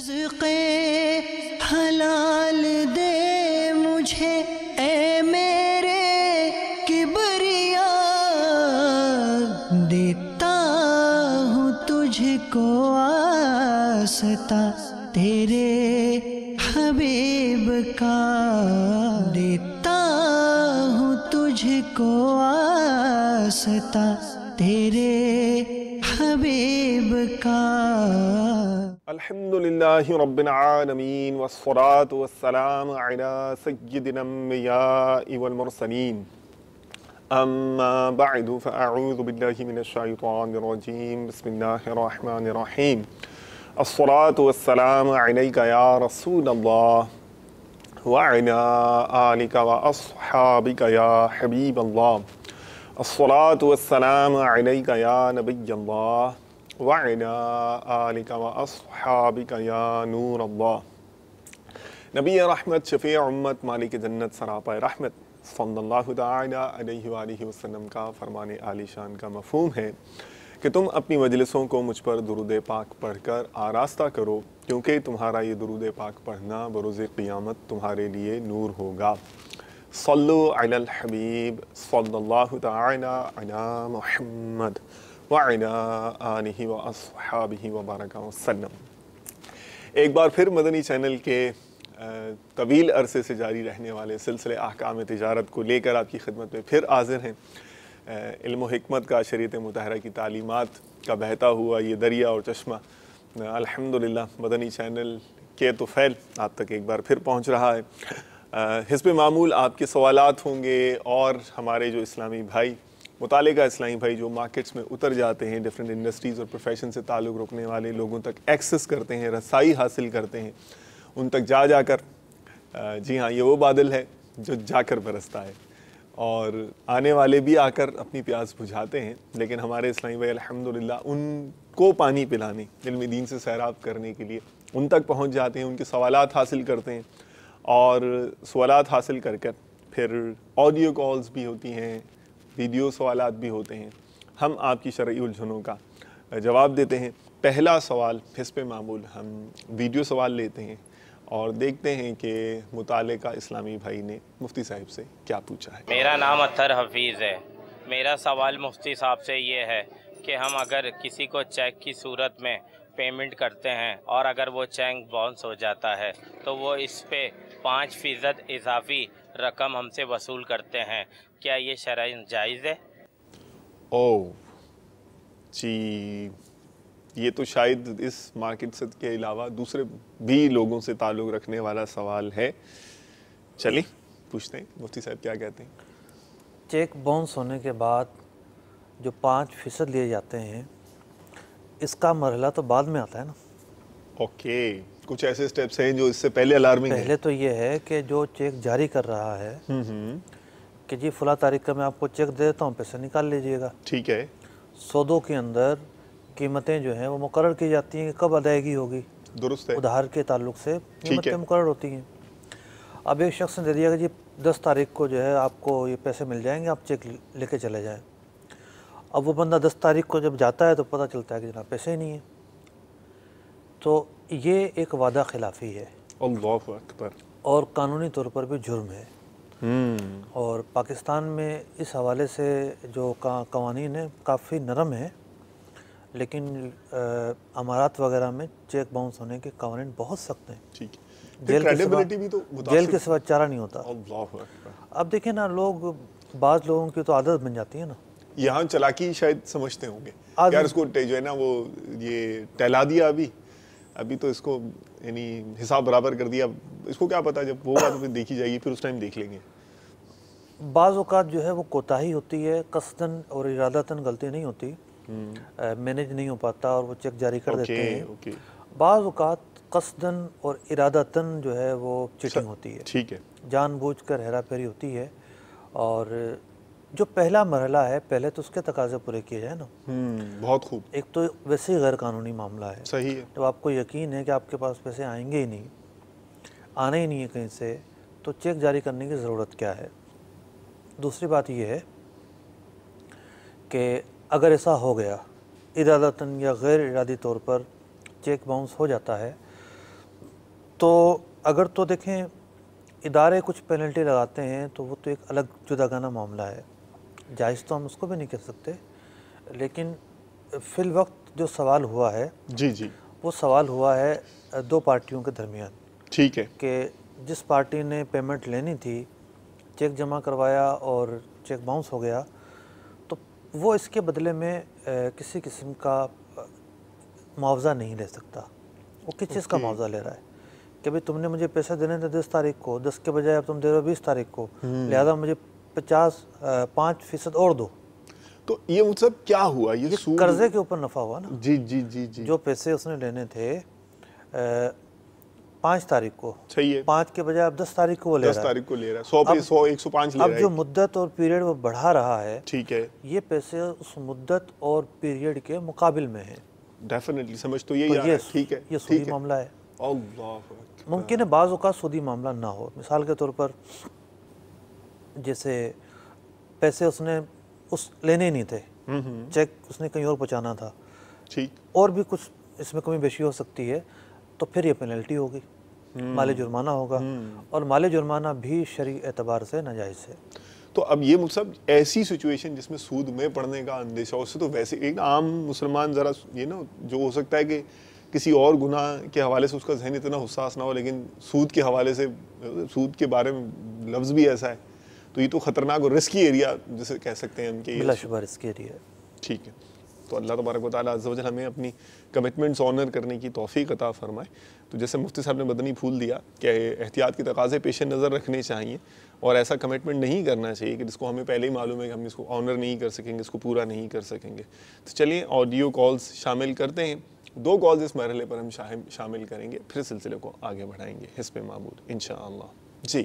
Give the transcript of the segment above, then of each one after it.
रिज़्क़े हलाल दे मुझे ए मेरे किबरिया, देता हूँ तुझको आस्ता तेरे हबीब का, देता हूँ तुझको आस्ता तेरे हबीब का। अल्हम्दुलिल्लाहि रब्बिल आलमीन वस्सलातु वस्सलामु अला सय्यिदिल अंबियाइ वल मुरसलीन, अम्मा बअदु फ़अऊज़ु बिल्लाहि मिनश शैतानिर रजीम, बिस्मिल्लाहिर रहमानिर रहीम। अस्सलातु वस्सलामु अलैका या रसूलल्लाह व अला आलिका व अस्हाबिका या हबीबल्लाह। अस्सलातु वस्सलामु अलैका या नबिय्यल्लाह व अला आलिका व अस्हाबिका या नूरल्लाह। नबी रहमत, शफ़ी उम्मत, मालिक जन्नत, सरापा रहमत सल्लल्लाहु तआला अलैहि व आलिहि वसल्लम का फरमान आलिशान का मफ़हूम है कि तुम अपनी मजलिसों को मुझ पर दुरूद पाक पढ़कर आरास्ता करो, क्योंकि तुम्हारा ये दुरूद पाक पढ़ना बरोज़े क़ियामत तुम्हारे लिए नूर होगा। सल्लु अलल हबीब सल्लल्लाहु तआला अला मुहम्मद व अला आलिहि व अस्हाबिहि व बारका वसल्लम। एक बार फिर मदनी चैनल के तवील अरसे से जारी रहने वाले सिलसिले अहकाम तिजारत को लेकर आपकी खिदमत में फिर हाजिर हैं। इल्म हिकमत का, शरीयत मुतहरा की तालीमात का बहता हुआ ये दरिया और चश्मा अल्हम्दुलिल्लाह मदनी चैनल के तुफ़ैल आप तक एक बार फिर पहुँच रहा है। हिस्ब मामूल आपके सवालात होंगे और हमारे जो इस्लामी भाई, मुताले का इस्लामी भाई जो मार्केट्स में उतर जाते हैं, डिफरेंट इंडस्ट्रीज़ और प्रोफेशन से ताल्लुक़ रखने वाले लोगों तक एक्सेस करते हैं, रसाई हासिल करते हैं, उन तक जाकर जी हाँ, ये वो बादल है जो जाकर बरसता है और आने वाले भी आकर अपनी प्यास बुझाते हैं। लेकिन हमारे इस्लामी भाई अल्हम्दुलिल्लाह उनको पानी पिलाने, इल्म दीन से सैराब करने के लिए उन तक पहुँच जाते हैं, उनके सवालात हासिल करते हैं और सवालात हासिल कर कर फिर ऑडियो कॉल्स भी होती हैं, वीडियो सवालात भी होते हैं। हम आपकी शरई उलझनों का जवाब देते हैं। पहला सवाल हिस्ब मामूल हम वीडियो सवाल लेते हैं और देखते हैं कि मुताले का इस्लामी भाई ने मुफ्ती साहब से क्या पूछा है। मेरा नाम अत्तर हफीज़ है। मेरा सवाल मुफ्ती साहब से ये है कि हम अगर किसी को चेक की सूरत में पेमेंट करते हैं और अगर वो चेक बाउंस हो जाता है तो वो इस पे 5% इजाफी रकम हमसे वसूल करते हैं, क्या ये शरअन जायज़ है? ओह जी, ये तो शायद इस मार्केट से के अलावा दूसरे भी लोगों से ताल्लुक़ रखने वाला सवाल है। चलिए पूछते हैं मुफ्ती साहब क्या कहते हैं। चेक बाउंस होने के बाद जो 5% लिए जाते हैं, इसका मरहला तो बाद में आता है ना। ओके, कुछ ऐसे स्टेप्स हैं जो इससे पहले अलार्मिंग है। पहले तो ये है कि जो चेक जारी कर रहा है कि जी फला तारीख का मैं आपको चेक दे देता हूँ, पैसे निकाल लीजिएगा। ठीक है। सौदों के अंदर कीमतें जो हैं वो मुकर्रर की जाती हैं कि कब अदायगी होगी। दुरुस्त है। उधार के ताल्लुक से कीमतें मुकर्रर होती हैं। अब एक शख्स ने दे दिया कि जी 10 तारीख को जो है आपको ये पैसे मिल जाएंगे, आप चेक लेके चले जाएं। अब वो बंदा 10 तारीख को जब जाता है तो पता चलता है कि जनाब पैसे ही नहीं है। तो ये एक वादा खिलाफ़ी है। अल्लाहु अकबर। और कानूनी तौर पर भी जुर्म है। और पाकिस्तान में इस हवाले से जो कवानीन है काफ़ी नरम है, लेकिन अमारात वगैरह में चेक बाउंस होने के कवानीन बहुत सख्त हैं। ठीक है। जेल के सिवा चारा नहीं होता। अल्लाहु अकबर। अब देखें ना, बाज़ लोगों की तो आदत बन जाती है ना, यहाँ चालाकी शायद समझते होंगे यार, इसको जो है ना वो ये टहला दिया, अभी तो इसको यानी हिसाब बराबर कर दिया, इसको क्या पता, जब वो बात देखी जाएगी फिर उस टाइम देख लेंगे। बाज़ औक़ात जो है वो कोताही होती है, कसदन और इरादतन गलती नहीं होती, मैनेज नहीं हो पाता और वो चेक जारी कर देते हैं। बाज़ औक़ात कसदन और इरादतन जो है वो चीटिंग होती है। ठीक है। जानबूझकर हेरा फेरी होती है। और जो पहला मरहला है, पहले तो उसके तकाज़े पूरे किए जाए ना। बहुत खूब। एक तो वैसे ही गैर कानूनी मामला है। सही है। जब आपको यकीन है कि आपके पास पैसे आएंगे ही नहीं, आने ही नहीं है कहीं से, तो चेक जारी करने की ज़रूरत क्या है। दूसरी बात यह है कि अगर ऐसा हो गया, इरादतन या गैर इरादी तौर पर चेक बाउंस हो जाता है, तो अगर तो देखें इदारे कुछ पेनल्टी लगाते हैं तो वो तो एक अलग जुदागाना मामला है, जायज़ तो हम उसको भी नहीं कह सकते, लेकिन फिल वक्त जो सवाल हुआ है जी वो सवाल हुआ है दो पार्टियों के दरमियान। ठीक है कि जिस पार्टी ने पेमेंट लेनी थी, चेक जमा करवाया और चेक बाउंस हो गया, तो वो इसके बदले में किसी किस्म का मुआवजा नहीं ले सकता। वो किस चीज़ का मुआवजा ले रहा है कि भाई तुमने मुझे पैसे देने थे 10 तारीख को, 10 के बजाय अब तुम दे रहे हो 20 तारीख को, लिहाजा मुझे 5% और दो। तो ये मतलब क्या हुआ, ये कर्जे के ऊपर नफा हुआ ना। जी जो पैसे उसने लेने थे 5 तारीख को, सही है, 5 के बजाय अब 10 तारीख को वो ले रहा है, 10 तारीख को ले रहा है, 100 पे 100 105 ले रहा है। अब जो मुद्दत और पीरियड वो बढ़ा रहा है, ठीक है, ये पैसे उस मुद्दत और पीरियड के मुकाबिल में है। डेफिनेटली समझ तो यही आ रहा है। ठीक है, ये सूदी मामला है। मुमकिन है बाज़ औक़ात सूदी मामला ना हो। मिसाल के तौर पर जैसे पैसे उसने लेने ही नहीं थे, चेक उसने कहीं और पहुँचाना था, ठीक, और भी कुछ इसमें कमी बेशी हो सकती है, तो फिर ये पेनल्टी होगी, माली जुर्माना होगा, और माली जुर्माना भी शरई एतबार से नाजायज़ है। तो अब ये मतलब ऐसी सिचुएशन जिसमें सूद में पड़ने का अंदेशा, उससे तो वैसे एक आम मुसलमान ज़रा ये ना, जो हो सकता है कि किसी और गुनाह के हवाले से उसका जहन इतना हुसास ना हो, लेकिन सूद के हवाले से, सूद के बारे में लफ्ज़ भी ऐसा है, तो ये तो ख़तरनाक और रिस्की एरिया जिसे कह सकते हैं उनके, बिलाशुबा रिस्की एरिया है। ठीक है, तो अल्लाह तबारक व तआला अज़्ज़ व जल हमें अपनी कमिटमेंट्स ऑनर करने की तौफ़ीक़ अता फ़रमाए। तो जैसे मुफ्ती साहब ने मदनी फूल दिया कि एहतियात की तकाज़े पेश नज़र रखने चाहिए और ऐसा कमिटमेंट नहीं करना चाहिए कि जिसको हमें पहले ही मालूम है कि हम इसको ऑनर नहीं कर सकेंगे, इसको पूरा नहीं कर सकेंगे। तो चलिए ऑडियो कॉल्स शामिल करते हैं। 2 कॉल्स इस मरहले पर हम शामिल करेंगे, फिर सिलसिले को आगे बढ़ाएंगे हिस्ब मामूद इंशाअल्लाह। जी,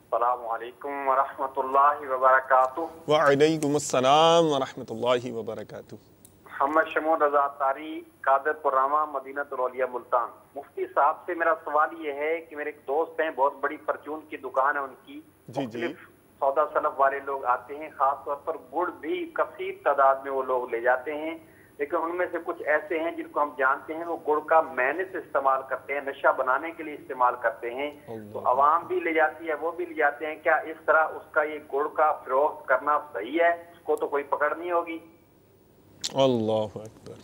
अस्सलामुअलैकुम वरहमतुल्लाहि वबरकातुहू। वालेकुम अस्सलाम वरहमतुल्लाहि वबरकातुहू। मोहम्मद शमूद रज़ा तारी, कादरपुर रामा, मदीनतुल औलिया, मुल्तान। मुफ्ती साहब से मेरा सवाल ये है कि मेरे एक दोस्त हैं, बहुत बड़ी परचून की दुकान है उनकी, मुख्तलिफ सौदा सनफ वाले लोग आते हैं, खास तौर पर गुड़ भी कसीर तादाद में वो लोग ले जाते हैं, लेकिन उनमें से कुछ ऐसे हैं जिनको हम जानते हैं वो गुड़ का मैने से इस्तेमाल करते हैं, नशा बनाने के लिए इस्तेमाल करते हैं, तो अवाम भी ले जाती है, वो भी ले जाते हैं। क्या इस तरह उसका ये गुड़ का फरोख्त करना सही है? उसको तो कोई पकड़ नहीं होगी। अल्लाहु अकबर।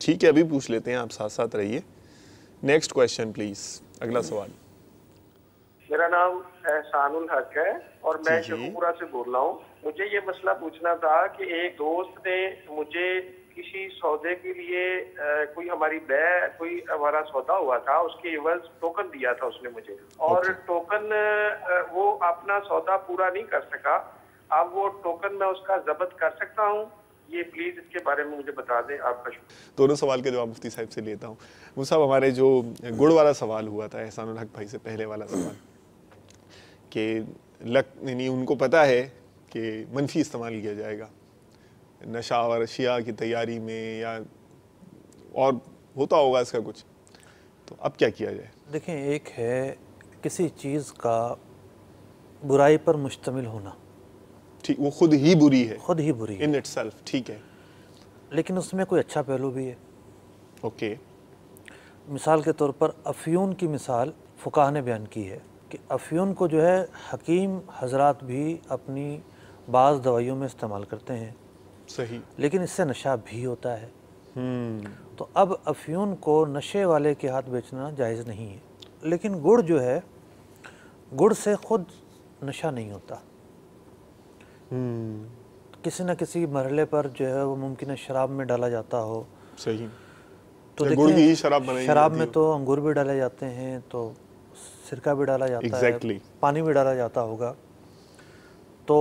ठीक है, अभी पूछ लेते हैं, आप साथ साथ रहिए। नेक्स्ट क्वेश्चन प्लीज, अगला सवाल। मेरा नाम एहसानुल हक है और मैं शेखपुरा से बोल रहा हूँ। मुझे ये मसला पूछना था कि एक दोस्त ने मुझे किसी सौदे के लिए कोई हमारा सौदा हुआ था, उसके एवज टोकन दिया था उसने मुझे, और टोकन वो अपना सौदा पूरा नहीं कर सका। अब वो टोकन मैं उसका जब्त कर सकता हूँ? ये प्लीज इसके बारे में मुझे बता दें। आपका शुक्रिया। दोनों सवाल के जवाब मुफ्ती साहब से लेता हूँ। वो साहब, हमारे जो गुड़ वाला सवाल हुआ था एहसानुल हक भाई से, पहले वाला सवाल कि उनको पता है कि मनफी इस्तेमाल किया जाएगा नशा और अशिया की तैयारी में, या और होता होगा इसका कुछ, तो अब क्या किया जाए? देखें, एक है किसी चीज़ का बुराई पर मुश्तमिल होना, ठीक, वो खुद ही बुरी है, खुद ही बुरी इन इटसेल्फ, ठीक है, लेकिन उसमें कोई अच्छा पहलू भी है। ओके, मिसाल के तौर पर अफ़यून की मिसाल फ़ुक़हा ने बयान की है कि अफ़यून को जो है हकीम हजरात भी अपनी बाज़ दवाइयों में इस्तेमाल करते हैं, सही, लेकिन इससे नशा भी होता है। तो अब अफ़यून को नशे वाले के हाथ बेचना जायज़ नहीं है, लेकिन गुड़ जो है, गुड़ से खुद नशा नहीं होता। किसी न किसी मरहले पर जो है वो मुमकिन है शराब में डाला जाता हो। सही, तो गुड़ की शराब में तो अंगूर भी डाले जाते हैं, तो सिरका भी डाला जाता है, पानी भी डाला जाता होगा। तो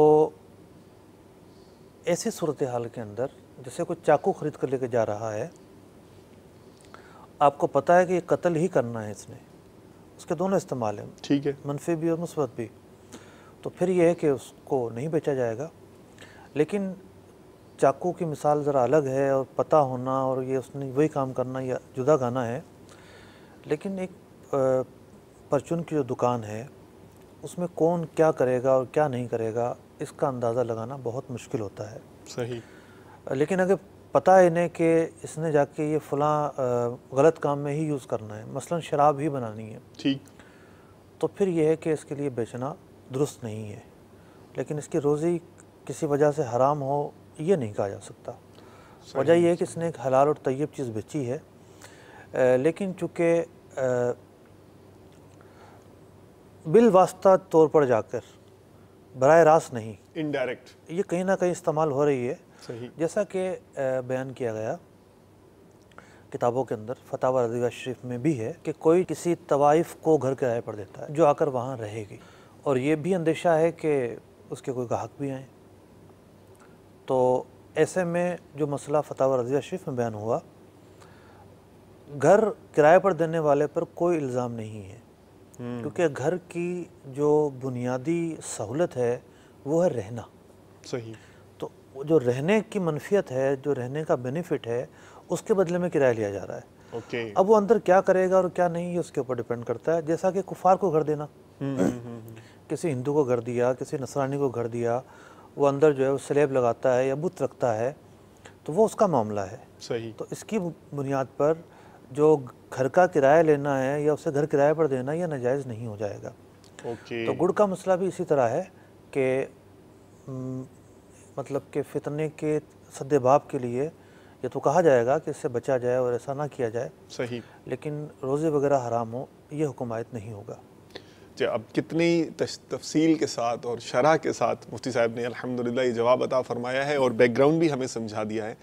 ऐसी सूरत हाल के अंदर जैसे कोई चाकू खरीद कर लेके जा रहा है, आपको पता है कि ये कत्ल ही करना है इसने, उसके दोनों इस्तेमाल हैं, ठीक है, मनफी भी और मुस्बत भी, तो फिर ये है कि उसको नहीं बेचा जाएगा। लेकिन चाकू की मिसाल ज़रा अलग है, और पता होना और ये उसने वही काम करना या जुदा गाना है। लेकिन एक परचून की जो दुकान है उसमें कौन क्या करेगा और क्या नहीं करेगा, इसका अंदाज़ा लगाना बहुत मुश्किल होता है। सही, लेकिन अगर पता है इन्हें कि इसने जाके ये फ़लाँ गलत काम में ही यूज़ करना है, मसलन शराब ही बनानी है, ठीक, तो फिर यह है कि इसके लिए बेचना दुरुस्त नहीं है। लेकिन इसकी रोज़ी किसी वजह से हराम हो ये नहीं कहा जा सकता। वजह यह है कि इसने एक हलाल और तय्यब चीज़ बेची है, लेकिन चूँकि बिल वास्ता तौर पर जाकर बराह रास्त नहीं, इनडायरेक्ट, ये कहीं ना कहीं इस्तेमाल हो रही है। सही, जैसा कि बयान किया गया किताबों के अंदर, फतावा रज़िया शरीफ में भी है कि कोई किसी तवाइफ को घर किराए पर देता है जो आकर वहाँ रहेगी, और ये भी अंदेशा है कि उसके कोई ग्राहक भी आए। तो ऐसे में जो मसला फतावा रज़िया शरीफ में बयान हुआ, घर किराए पर देने वाले पर कोई इल्ज़ाम नहीं है, क्योंकि घर की जो बुनियादी सहूलत है वो है रहना। सही, तो जो रहने की मनफियत है, जो रहने का बेनिफिट है, उसके बदले में किराया लिया जा रहा है। ओके, अब वो अंदर क्या करेगा और क्या नहीं, ये उसके ऊपर डिपेंड करता है। जैसा कि कुफार को घर देना, किसी हिंदू को घर दिया, किसी नसरानी को घर दिया, वो अंदर जो है वो स्लेब लगाता है या बुत रखता है, तो वो उसका मामला है। सही, तो इसकी बुनियाद पर जो घर का किराया लेना है या उसे घर किराए पर देना, यह नाजायज़ नहीं हो जाएगा। ओके, तो गुड़ का मसला भी इसी तरह है कि मतलब कि फितने के सद्देबाब के लिए ये तो कहा जाएगा कि इससे बचा जाए और ऐसा ना किया जाए, सही, लेकिन रोज़े वगैरह हराम हो ये हुक्म आयत नहीं होगा। जी, अब कितनी तफसील के साथ और शरह के साथ मुफ्ती साहब ने अल्हम्दुलिल्लाह ये जवाब अता फरमाया है और बैकग्राउंड भी हमें समझा दिया है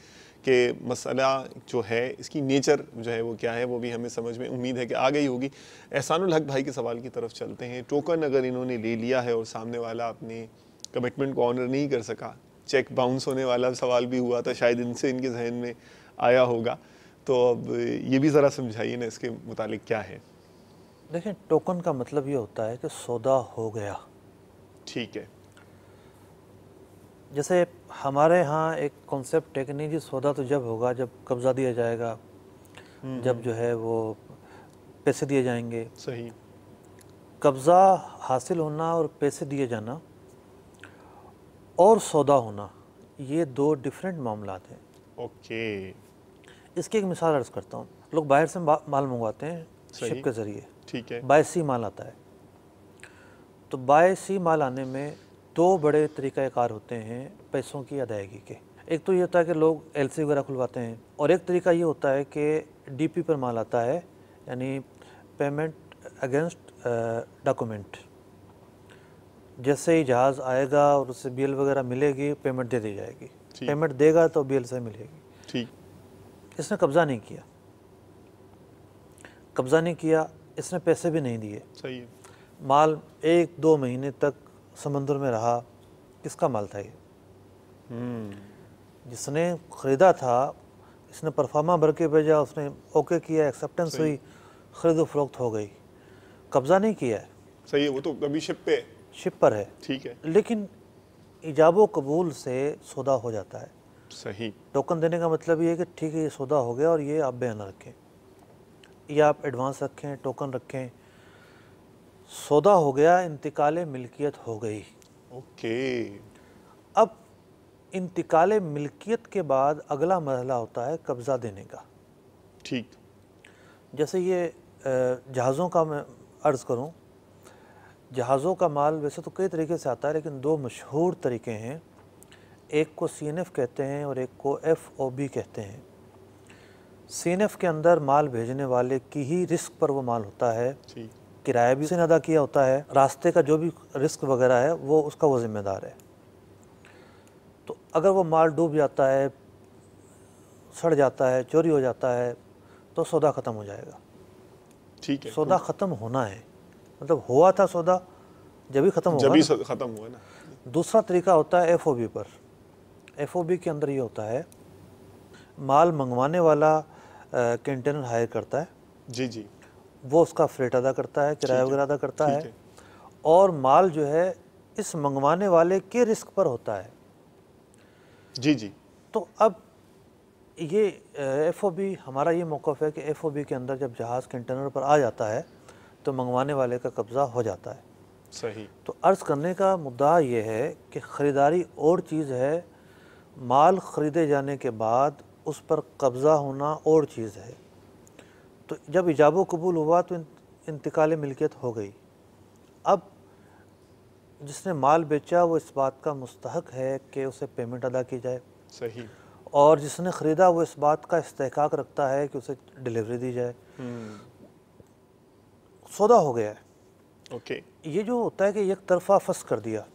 कि मसला जो है, इसकी नेचर जो है वो क्या है, वो भी हमें समझ में उम्मीद है कि आ गई होगी। एहसानुल हक भाई के सवाल की तरफ चलते हैं। टोकन अगर इन्होंने ले लिया है और सामने वाला अपने कमिटमेंट को ऑनर नहीं कर सका, चेक बाउंस होने वाला सवाल भी हुआ था, शायद इनसे इनके जहन में आया होगा, तो अब ये भी ज़रा समझाइए ना इसके मुतालिक क्या है। देखें, टोकन का मतलब ये होता है कि सौदा हो गया। ठीक है, जैसे हमारे यहाँ एक कॉन्सेप्ट है कि नहीं जी, सौदा तो जब होगा जब कब्ज़ा दिया जाएगा, जब जो है वो पैसे दिए जाएंगे। सही, कब्ज़ा हासिल होना और पैसे दिए जाना और सौदा होना, ये दो डिफरेंट मामलात हैं। ओके, इसकी एक मिसाल अर्ज़ करता हूँ। लोग बाहर से माल मंगवाते हैं शिप के ज़रिए, ठीक है, बाय सी माल आता है। तो बाय सी माल आने में दो बड़े तरीक़ाकार होते हैं पैसों की अदायगी के। एक तो ये होता है कि लोग एलसी वगैरह खुलवाते हैं, और एक तरीका ये होता है कि डीपी पर माल आता है, यानी पेमेंट अगेंस्ट डॉक्यूमेंट। जैसे ही जहाज़ आएगा और उससे बीएल वगैरह मिलेगी, पेमेंट दे दी जाएगी। पेमेंट देगा तो बीएल से मिलेगी। ठीक, इसने कब्ज़ा नहीं किया, कब्ज़ा नहीं किया, इसने पैसे भी नहीं दिए। सही है, माल 1-2 महीने तक समंदर में रहा। किसका माल था ये? जिसने ख़रीदा था, इसने परफार्मा भर के भेजा, उसने ओके किया, एक्सेप्टेंस हुई, ख़रीद फरोख्त हो गई, कब्ज़ा नहीं किया है। सही है, वो तो कभी शिप पे, शिप पर है, ठीक है, लेकिन इजाबो कबूल से सौदा हो जाता है। सही, टोकन देने का मतलब ये है कि ठीक है ये सौदा हो गया और ये आप बयान रखें, या आप एडवांस रखें, टोकन रखें, सौदा हो गया, इंतकाल मिल्कियत हो गई। ओके, अब इंतकाल मिल्कियत के बाद अगला मरहला होता है कब्ज़ा देने का। ठीक, जैसे ये जहाज़ों का मैं अर्ज़ करूं, जहाज़ों का माल वैसे तो कई तरीके से आता है, लेकिन दो मशहूर तरीके हैं। एक को CNF कहते हैं और एक को FOB कहते हैं। CNF के अंदर माल भेजने वाले की ही रिस्क पर वो माल होता है, ठीक, किराया भी उसने अदा किया होता है, रास्ते का जो भी रिस्क वगैरह है वो उसका वो ज़िम्मेदार है। तो अगर वो माल डूब जाता है, सड़ जाता है, चोरी हो जाता है, तो सौदा ख़त्म हो जाएगा। ठीक है, सौदा ख़त्म होना है, मतलब हुआ था सौदा, जब ही ख़त्म होगा, जब ही ख़त्म हुआ ना। दूसरा तरीका होता है FOB पर। FOB के अंदर ये होता है, माल मंगवाने वाला कंटेनर हायर करता है, जी जी, वो उसका फ्रेट अदा करता है, किराया वगैरह अदा करता ठीक है, है, और माल जो है इस मंगवाने वाले के रिस्क पर होता है। जी जी, तो अब ये FOB, हमारा ये मौक़िफ़ है कि FOB के अंदर जब जहाज़ कंटेनर पर आ जाता है तो मंगवाने वाले का कब्ज़ा हो जाता है। सही, तो अर्ज़ करने का मुद्दा ये है कि ख़रीदारी और चीज़ है, माल ख़रीदे जाने के बाद उस पर कब्ज़ा होना और चीज़ है। तो जब इजाब कबूल हुआ तो इंतकाल मिल्कियत हो गई। अब जिसने माल बेचा वो इस बात का मुस्तहक है कि उसे पेमेंट अदा की जाए। सही। और जिसने ख़रीदा वो इस बात का इस्तेहकाक रखता है कि उसे डिलीवरी दी जाए। सौदा हो गया है। ओके। ये जो होता है कि एक तरफा फस कर दिया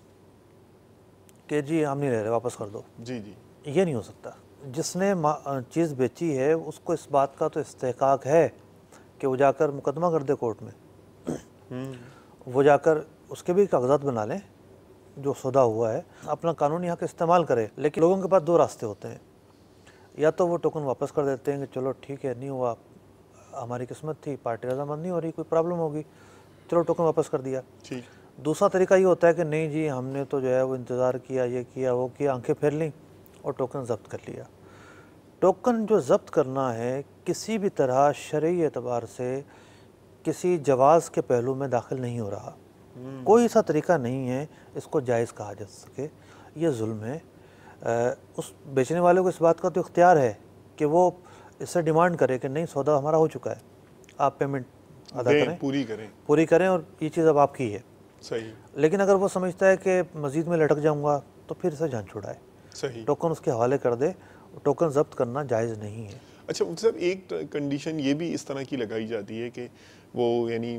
कि जी हम नहीं ले रहे, वापस कर दो, जी जी, ये नहीं हो सकता। जिसने चीज़ बेची है उसको इस बात का तो इस्तेहकाक है कि वो जाकर मुकदमा कर दे कोर्ट में, वो जाकर उसके भी कागजात बना लें जो सौदा हुआ है, अपना कानूनी हक इस्तेमाल करे। लेकिन लोगों के पास दो रास्ते होते हैं, या तो वो टोकन वापस कर देते हैं कि चलो ठीक है, नहीं हुआ, हमारी किस्मत थी, पार्टी रजामंद नहीं हो रही, कोई प्रॉब्लम होगी, चलो टोकन वापस कर दिया। ठीक। दूसरा तरीका ये होता है कि नहीं जी हमने तो जो है वो इंतज़ार किया, ये किया वो किया, आंखें फेर लीं और टोकन ज़ब्त कर लिया। टोकन जो ज़ब्त करना है किसी भी तरह शरई एतबार से किसी जवाज़ के पहलू में दाखिल नहीं हो रहा। कोई ऐसा तरीका नहीं है इसको जायज़ कहा जा सके, ये जुल्म है। उस बेचने वाले को इस बात का तो इख्तियार है कि वो इससे डिमांड करे कि नहीं सौदा हमारा हो चुका है, आप पेमेंट अदा करें, पूरी करें और ये चीज़ अब आपकी है। सही। लेकिन अगर वो समझता है कि मज़ीद में लटक जाऊंगा तो फिर से जान छुड़ाए। सही। टोकन उसके हवाले कर दे, टोकन ज़ब्त करना जायज़ नहीं है। अच्छा मतलब एक कंडीशन ये भी इस तरह की लगाई जाती है कि वो यानी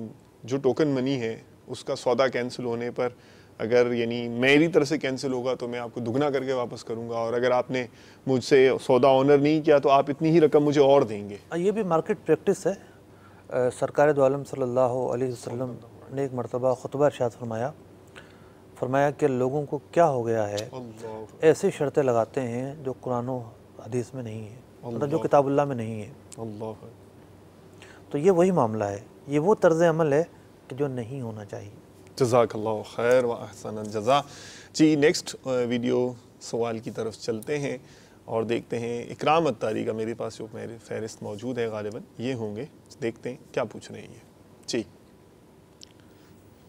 जो टोकन मनी है उसका सौदा कैंसिल होने पर अगर यानी मेरी तरफ से कैंसिल होगा तो मैं आपको दुगना करके वापस करूंगा, और अगर आपने मुझसे सौदा ऑनर नहीं किया तो आप इतनी ही रकम मुझे और देंगे। ये भी मार्केट प्रैक्टिस है। सरकार दो आलम सल्लल्लाहु अलैहि वसल्लम ने एक मरतबा खुतबा इरशाद फरमाया कि लोगों को क्या हो गया है, ऐसी शर्तें लगाते हैं जो कुरान और हदीस में नहीं है, मतलब जो किताबुल्लाह में नहीं है। अल्लाह। तो ये वही मामला है, ये वो तर्ज़ अमल है कि जो नहीं होना चाहिए। जज़ाकल्लाहु खैर व अहसन जज़ा। जी नेक्स्ट वीडियो सवाल की तरफ चलते हैं और देखते हैं। इकराम अत्तारी का मेरे पास जो मेरे फहरिस्त मौजूद है गालिबन ये होंगे, देखते हैं क्या पूछ रहे हैं ये। जी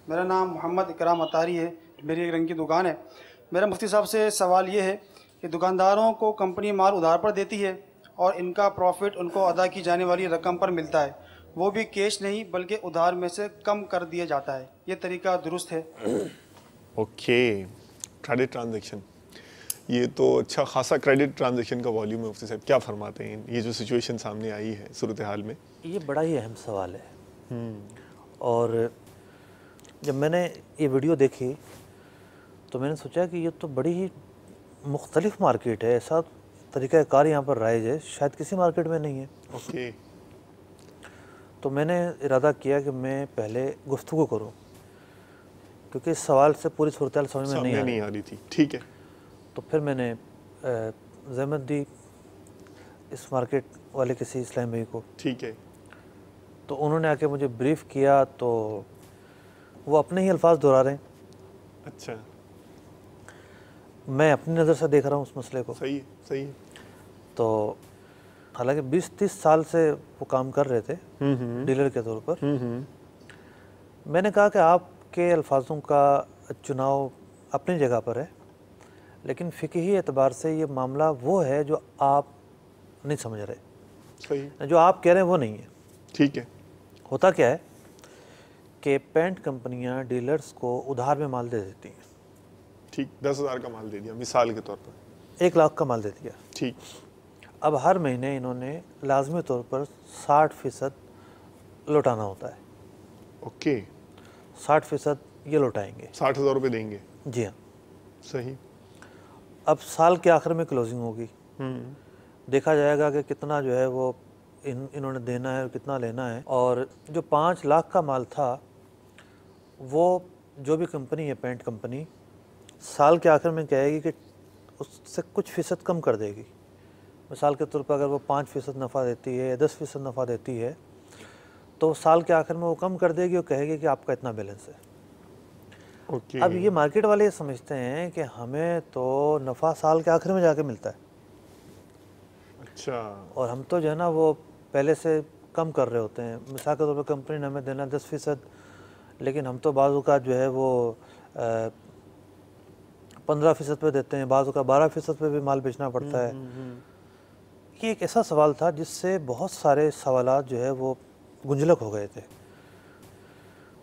मेरा नाम मोहम्मद इकराम अत्तारी है, मेरी एक रंग की दुकान है। मेरा मुफ्ती साहब से सवाल ये है कि दुकानदारों को कंपनी माल उधार पर देती है और इनका प्रॉफिट उनको अदा की जाने वाली रकम पर मिलता है, वो भी कैश नहीं बल्कि उधार में से कम कर दिया जाता है, ये तरीका दुरुस्त है? ओके। क्रेडिट ट्रांजैक्शन, ये तो अच्छा खासा क्रेडिट ट्रांजैक्शन का वॉल्यूम है। मुफ्ती साहब क्या फरमाते हैं ये जो सिचुएशन सामने आई है सूरत हाल में? ये बड़ा ही अहम सवाल है। और जब मैंने ये वीडियो देखी तो मैंने सोचा कि ये तो बड़ी ही मुख्तलिफ मार्केट है, ऐसा तरीक़ा कार यहाँ पर राइज है शायद किसी मार्केट में नहीं है। ओके। तो मैंने इरादा किया कि मैं पहले गुफ्तगू करूं, क्योंकि इस सवाल से पूरी सूरत हाल समझ में नहीं आ रही थी। ठीक है। तो फिर मैंने ज़हमत दी इस मार्केट वाले किसी इस्लाम भाई को। ठीक है। तो उन्होंने आके मुझे ब्रीफ़ किया तो वो अपने ही अल्फाज दोहरा रहे हैं। अच्छा। मैं अपनी नज़र से देख रहा हूँ उस मसले को। सही है, सही है। तो हालांकि 20-30 साल से वो काम कर रहे थे डीलर के तौर पर। मैंने कहा कि आपके अल्फाजों का चुनाव अपनी जगह पर है, लेकिन फ़िक़ही एतबार से ये मामला वो है जो आप नहीं समझ रहे। सही। जो आप कह रहे हैं वो नहीं है। ठीक है। होता क्या है कि पेंट कंपनियां डीलर्स को उधार में माल दे देती हैं। ठीक, 10,000 का माल दे दिया मिसाल के तौर पर, 1 लाख का माल दे दिया। ठीक। अब हर महीने इन्होंने लाजमी तौर पर 60% लौटाना होता है। ओके। 60% ये लौटाएंगे, 60,000 रुपये देंगे। जी हाँ। सही। अब साल के आखिर में क्लोजिंग होगी, देखा जाएगा कि कितना जो है वो इन्होंने देना है और कितना लेना है। और जो 5 लाख का माल था वो जो भी कंपनी है पेंट कंपनी साल के आखिर में कहेगी कि उससे कुछ फ़ीसद कम कर देगी। मिसाल के तौर पर अगर वो 5% नफ़ा देती है या 10% नफ़ा देती है तो साल के आखिर में वो कम कर देगी और कहेगी कि आपका इतना बैलेंस है। ओके। अब ये मार्केट वाले ये समझते हैं कि हमें तो नफ़ा साल के आखिर में जाके मिलता है। अच्छा। और हम तो जो है ना वो पहले से कम कर रहे होते हैं। मिसाल के तौर पर कंपनी ने हमें देना 10%, लेकिन हम तो बाज़ औक़ात जो है वो 15% पे देते हैं, बाज़ औक़ात 12% पे भी माल बेचना पड़ता है। देखिए, एक ऐसा सवाल था जिससे बहुत सारे सवालात जो है वो गुंजलक हो गए थे।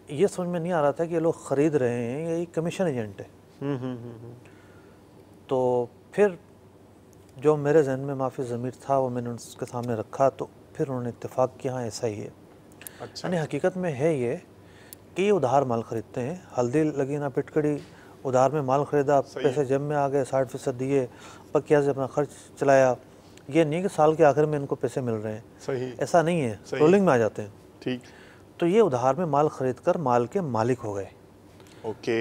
ये समझ में नहीं आ रहा था कि ये लोग ख़रीद रहे हैं या ये कमीशन एजेंट है। तो फिर जो मेरे जहन में माफ़ी ज़मीर था वो मैंने उसके सामने रखा, तो फिर उन्होंने इत्तेफाक किया हाँ ऐसा ही है। अच्छा। यानी हकीकत में है ये कि ये उधार माल ख़रीदते हैं। हल्दी लगी ना पिटकड़ी, उधार में माल ख़रीदा, पैसे जेब में आ गए, 60% दिए, पकिया से अपना खर्च चलाया। ये नहीं कि साल के आखिर में इनको पैसे मिल रहे हैं, सही, ऐसा नहीं है, रोलिंग में आ जाते हैं। ठीक। तो ये उधार में माल ख़रीद कर माल के मालिक हो गए। ओके।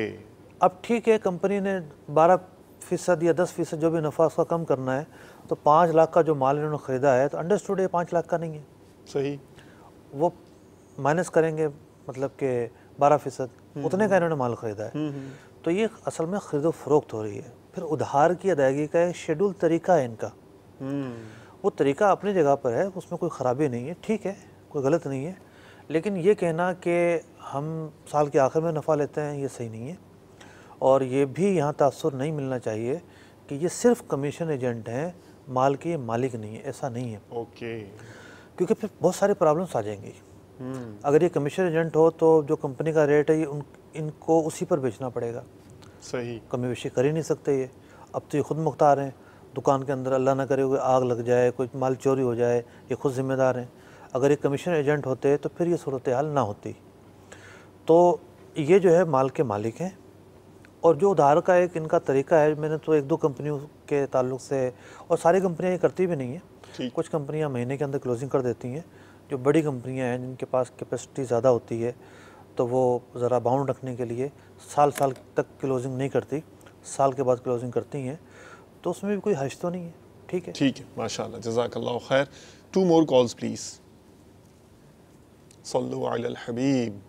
अब ठीक है, कंपनी ने 12% या 10% जो भी नफ़ा उसका कम करना है, तो 5 लाख का जो माल इन्होंने ख़रीदा है तो अंडरस्टूड है 5 लाख का नहीं है। सही। वो माइनस करेंगे, मतलब कि 12% उतने का इन्होंने माल ख़रीदा है। तो ये असल में ख़रीदो फ़रोख्त हो रही है। फिर उधार की अदायगी का एक शेड्यूल तरीका है इनका। वो तरीका अपनी जगह पर है, उसमें कोई ख़राबी नहीं है, ठीक है, कोई गलत नहीं है। लेकिन ये कहना कि हम साल के आखिर में नफ़ा लेते हैं, ये सही नहीं है। और ये भी यहाँ तासुर नहीं मिलना चाहिए कि ये सिर्फ कमीशन एजेंट हैं, माल के मालिक नहीं है, ऐसा नहीं है। ओके। क्योंकि फिर बहुत सारे प्रॉब्लम्स आ जाएंगी। अगर ये कमीशन एजेंट हो तो जो कंपनी का रेट है ये इनको उसी पर बेचना पड़ेगा। सही। कमी बेशी कर ही नहीं सकते ये। अब तो ये खुद मुख्तार हैं, दुकान के अंदर अल्लाह ना करे कोई आग लग जाए, कोई माल चोरी हो जाए, ये खुद ज़िम्मेदार हैं। अगर ये कमीशन एजेंट होते तो फिर ये सूरत हाल ना होती। तो ये जो है माल के मालिक हैं। और जो उधार का एक इनका तरीका है, मैंने तो 1-2 कंपनियों के ताल्लुक से, और सारी कंपनियां ये करती भी नहीं है, कुछ कंपनियां महीने के अंदर क्लोजिंग कर देती हैं। जो बड़ी कंपनियां हैं जिनके पास कैपेसिटी ज़्यादा होती है तो वो ज़रा बाउंड रखने के लिए साल तक क्लोजिंग नहीं करती, साल के बाद क्लोजिंग करती हैं। तो उसमें भी कोई हर्ज तो नहीं है। ठीक है, ठीक है, माशाल्लाह, जज़ाकल्लाहु खैर। 2 more calls प्लीज़। सल्लु अलल हबीब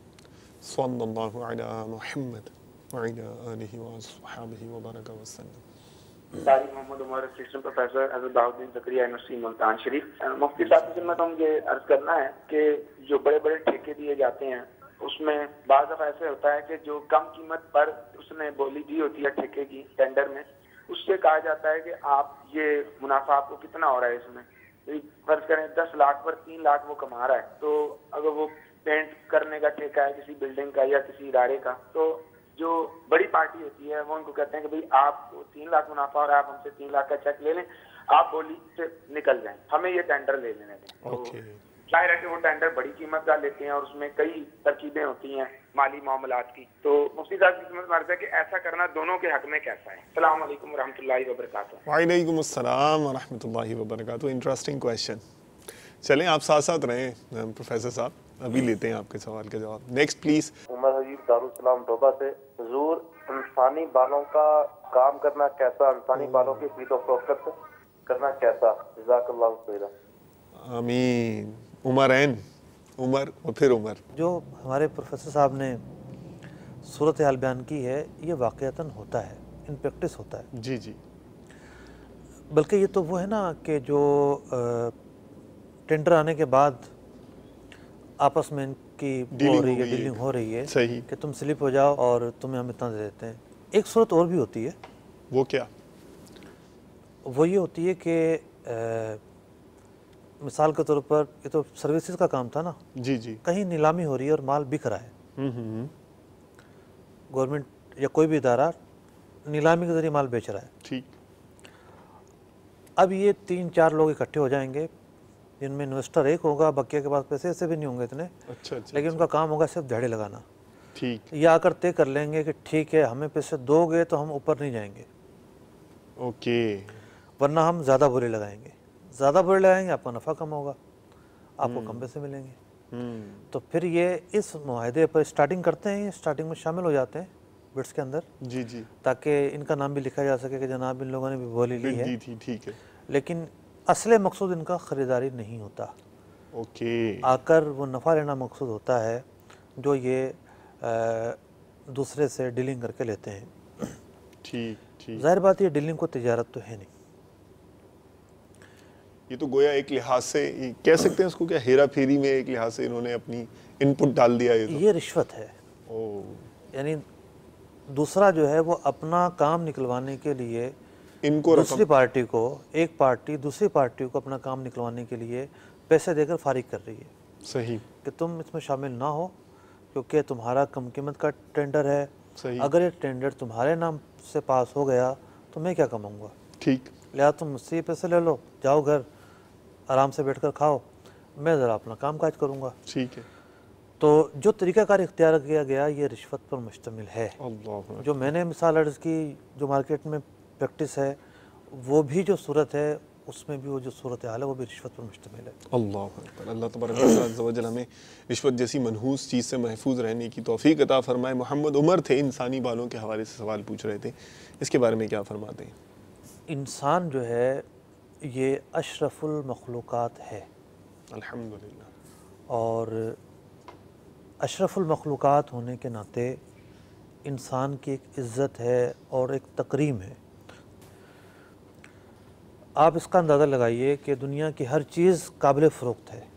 सल्लल्लाहु अला मुहम्मद व अला आलिहि व अस्हाबिहि व बारक वसल्लम। Tariq Mohammad Umar, assistant professor Azdauddin Zakariya university Multan Sharif. मुफ्ती साहब से मैं तो मुझे अर्ज करना है कि जो बड़े बड़े ठेके दिए जाते हैं उसमें बाज़ दफ़ा ऐसे होता है कि जो कम कीमत पर उसने बोली दी होती है ठेके की टेंडर में, उससे कहा जाता है कि आप ये मुनाफा आपको कितना हो रहा है इसमें, फर्ज करें 10 लाख पर 3 लाख वो कमा रहा है, तो अगर वो पेंट करने का ठेका है किसी बिल्डिंग का या किसी इदारे का, तो जो बड़ी पार्टी होती है वो उनको कहते हैं कि भाई आपको 3 लाख मुनाफा और आप हमसे 3 लाख का चेक ले लें, आप बोली से निकल जाएं, हमें ये टेंडर ले लेने दें। तो जाहिर है कि वो टेंडर बड़ी कीमत का लेते हैं और उसमें कई तरकीबें होती हैं माली मामलात की। तो मुफ्ती साहब की समझ में आता है कि ऐसा करना दोनों के हक में कैसा है। अस्सलाम वालेकुम रहमतुल्लाहि व बरकातहू। वालेकुम अस्सलाम व रहमतुल्लाहि व बरकातहू। Interesting question. चलें आप साथ साथ रहें प्रोफेसर साहब, अभी लेते हैं आपके सवाल के जवाब। Next please. उमर हबीब दारुसलाम टोबा से। हुजूर, इंसानी बालों का काम करना कैसा, इंसानी बालों की खरीदो फरोख्त करना कैसा? जज़ाकल्लाहु खैरा। आमीन। उमर और फिर उमर। जो हमारे प्रोफेसर साहब ने सूरत हाल बयान की है ये वाक़यतन होता है, इन प्रैक्टिस होता है। जी जी। बल्कि ये तो वो है ना कि जो टेंडर आने के बाद आपस में इनकी हो रही है, डीलिंग हो रही है, सही, कि तुम स्लिप हो जाओ और तुम्हें हम इतना दे देते हैं। एक सूरत और भी होती है। वो क्या? वो ये होती है कि मिसाल के तौर पर ये तो सर्विसेज का काम था ना। जी जी। कहीं नीलामी हो रही है और माल बिक रहा है, गवर्नमेंट या कोई भी इदारा नीलामी के जरिए माल बेच रहा है। ठीक। अब ये 3-4 लोग इकट्ठे हो जाएंगे जिनमें इन्वेस्टर एक होगा, बकिया के पास पैसे ऐसे भी नहीं होंगे इतने। अच्छा। लेकिन उनका काम होगा सिर्फ दिहाड़ी लगाना। ठीक। ये आकर तय कर लेंगे कि ठीक है हमें पैसे दोगे तो हम ऊपर नहीं जाएंगे, ओके, वरना हम ज़्यादा बोली लगाएंगे। ज़्यादा बोली लगाएंगे आपका नफ़ा कम होगा, आपको कम पैसे मिलेंगे। तो फिर ये इस मुआहदे पर स्टार्टिंग करते हैं, स्टार्टिंग में शामिल हो जाते हैं बिड्स के अंदर। जी जी। ताकि इनका नाम भी लिखा जा सके कि जनाब इन लोगों ने भी बोली ली है। ठीक है। लेकिन असली मकसूद इनका ख़रीदारी नहीं होता। ओके। आकर वो नफ़ा लेना मकसूद होता है जो ये दूसरे से डीलिंग करके लेते हैं। ठीक। ज़ाहिर बात ये डीलिंग को तिजारत तो है नहीं। ये तो गोया एक लिहाज से कह सकते हैं उसको, क्या हेरा फेरी में एक लिहाज से इन्होंने अपनी इनपुट डाल दिया। ये रिश्वत है। यानी दूसरा जो है वो अपना काम निकलवाने के लिए इनको दूसरी पार्टी को, एक पार्टी दूसरी पार्टी को अपना काम निकलवाने के लिए पैसे देकर फारिग कर रही है। सही। कि तुम इसमें शामिल ना हो क्योंकि तुम्हारा कम कीमत का टेंडर है। सही। अगर ये टेंडर तुम्हारे नाम से पास हो गया तो मैं क्या कमाऊंगा? ठीक। लिहाजा तुम मुझसे पैसे ले लो, जाओ घर आराम से बैठकर खाओ, मैं ज़रा अपना काम काज करूँगा। ठीक है। तो जो तरीक़ाकार इख्तियार किया गया ये रिश्वत पर मुश्तमिल है। जो मैंने मिसाल अर्ज़ की, जो मार्केट में प्रैक्टिस है, वो भी जो सूरत है उसमें भी वो जो सूरत हाल है वो भी रिश्वत पर मुश्तमिल है। अल्लाह तबारक व तआला हमें रिश्वत जैसी मनहूस चीज़ से महफूज रहने की तौफीक अता फरमाए। मोहम्मद उमर थे, इंसानी बालों के हवाले से सवाल पूछ रहे थे, इसके बारे में क्या फरमाते हैं? इंसान जो है ये अशरफुल मखलूक़ात है अल्हम्दुलिल्लाह, और अशरफुल मखलूक़ात होने के नाते इंसान की एक इज़्ज़त है और एक तकरीम है। आप इसका अंदाज़ा लगाइए कि दुनिया की हर चीज़ काबिल फ़रोख्त है,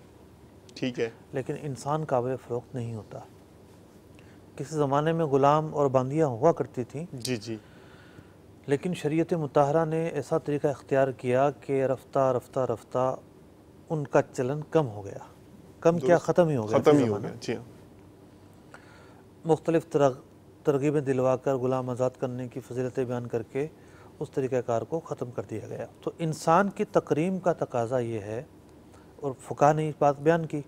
ठीक है, लेकिन इंसान काबिल फ़रोख्त नहीं होता। किसी ज़माने में ग़ुलाम और बांदियाँ हुआ करती थीं, जी जी, लेकिन शरीयत मुताहरा ने ऐसा तरीका इख्तियार किया कि रफ्ता रफ्ता रफ्ता उनका चलन कम हो गया। कम क्या, ख़त्म ही हो गया। ख़त्म ही हो गया। जी हाँ। मुख्तलिफ़ तरगीबें दिलवा कर ग़ुलाम आज़ाद करने की फजीलतें बयान करके उस तरीक़ाकार को ख़त्म कर दिया गया। तो इंसान की तकरीम का तकाज़ा ये है, और फ़ुक़हा ने इस बात बयान की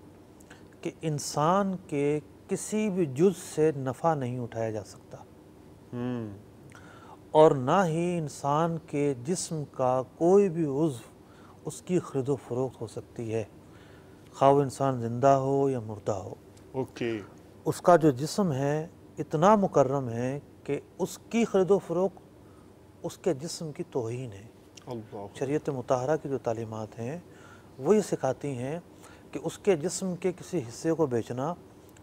कि इंसान के किसी भी जुज़ से नफ़ा नहीं उठाया जा सकता, और ना ही इंसान के जिस्म का कोई भी उज़्व उसकी ख़रीदो फ़रोख्त हो सकती है, खा वो इंसान ज़िंदा हो या मुर्दा हो। ओके। उसका जो जिस्म है इतना मुकर्रम है कि उसकी ख़रीदो फ़रोख्त उसके जिस्म की तौहीन है। शरीयत मुताहरा की जो तालीमात हैं वो ये सिखाती हैं कि उसके जिस्म के किसी हिस्से को बेचना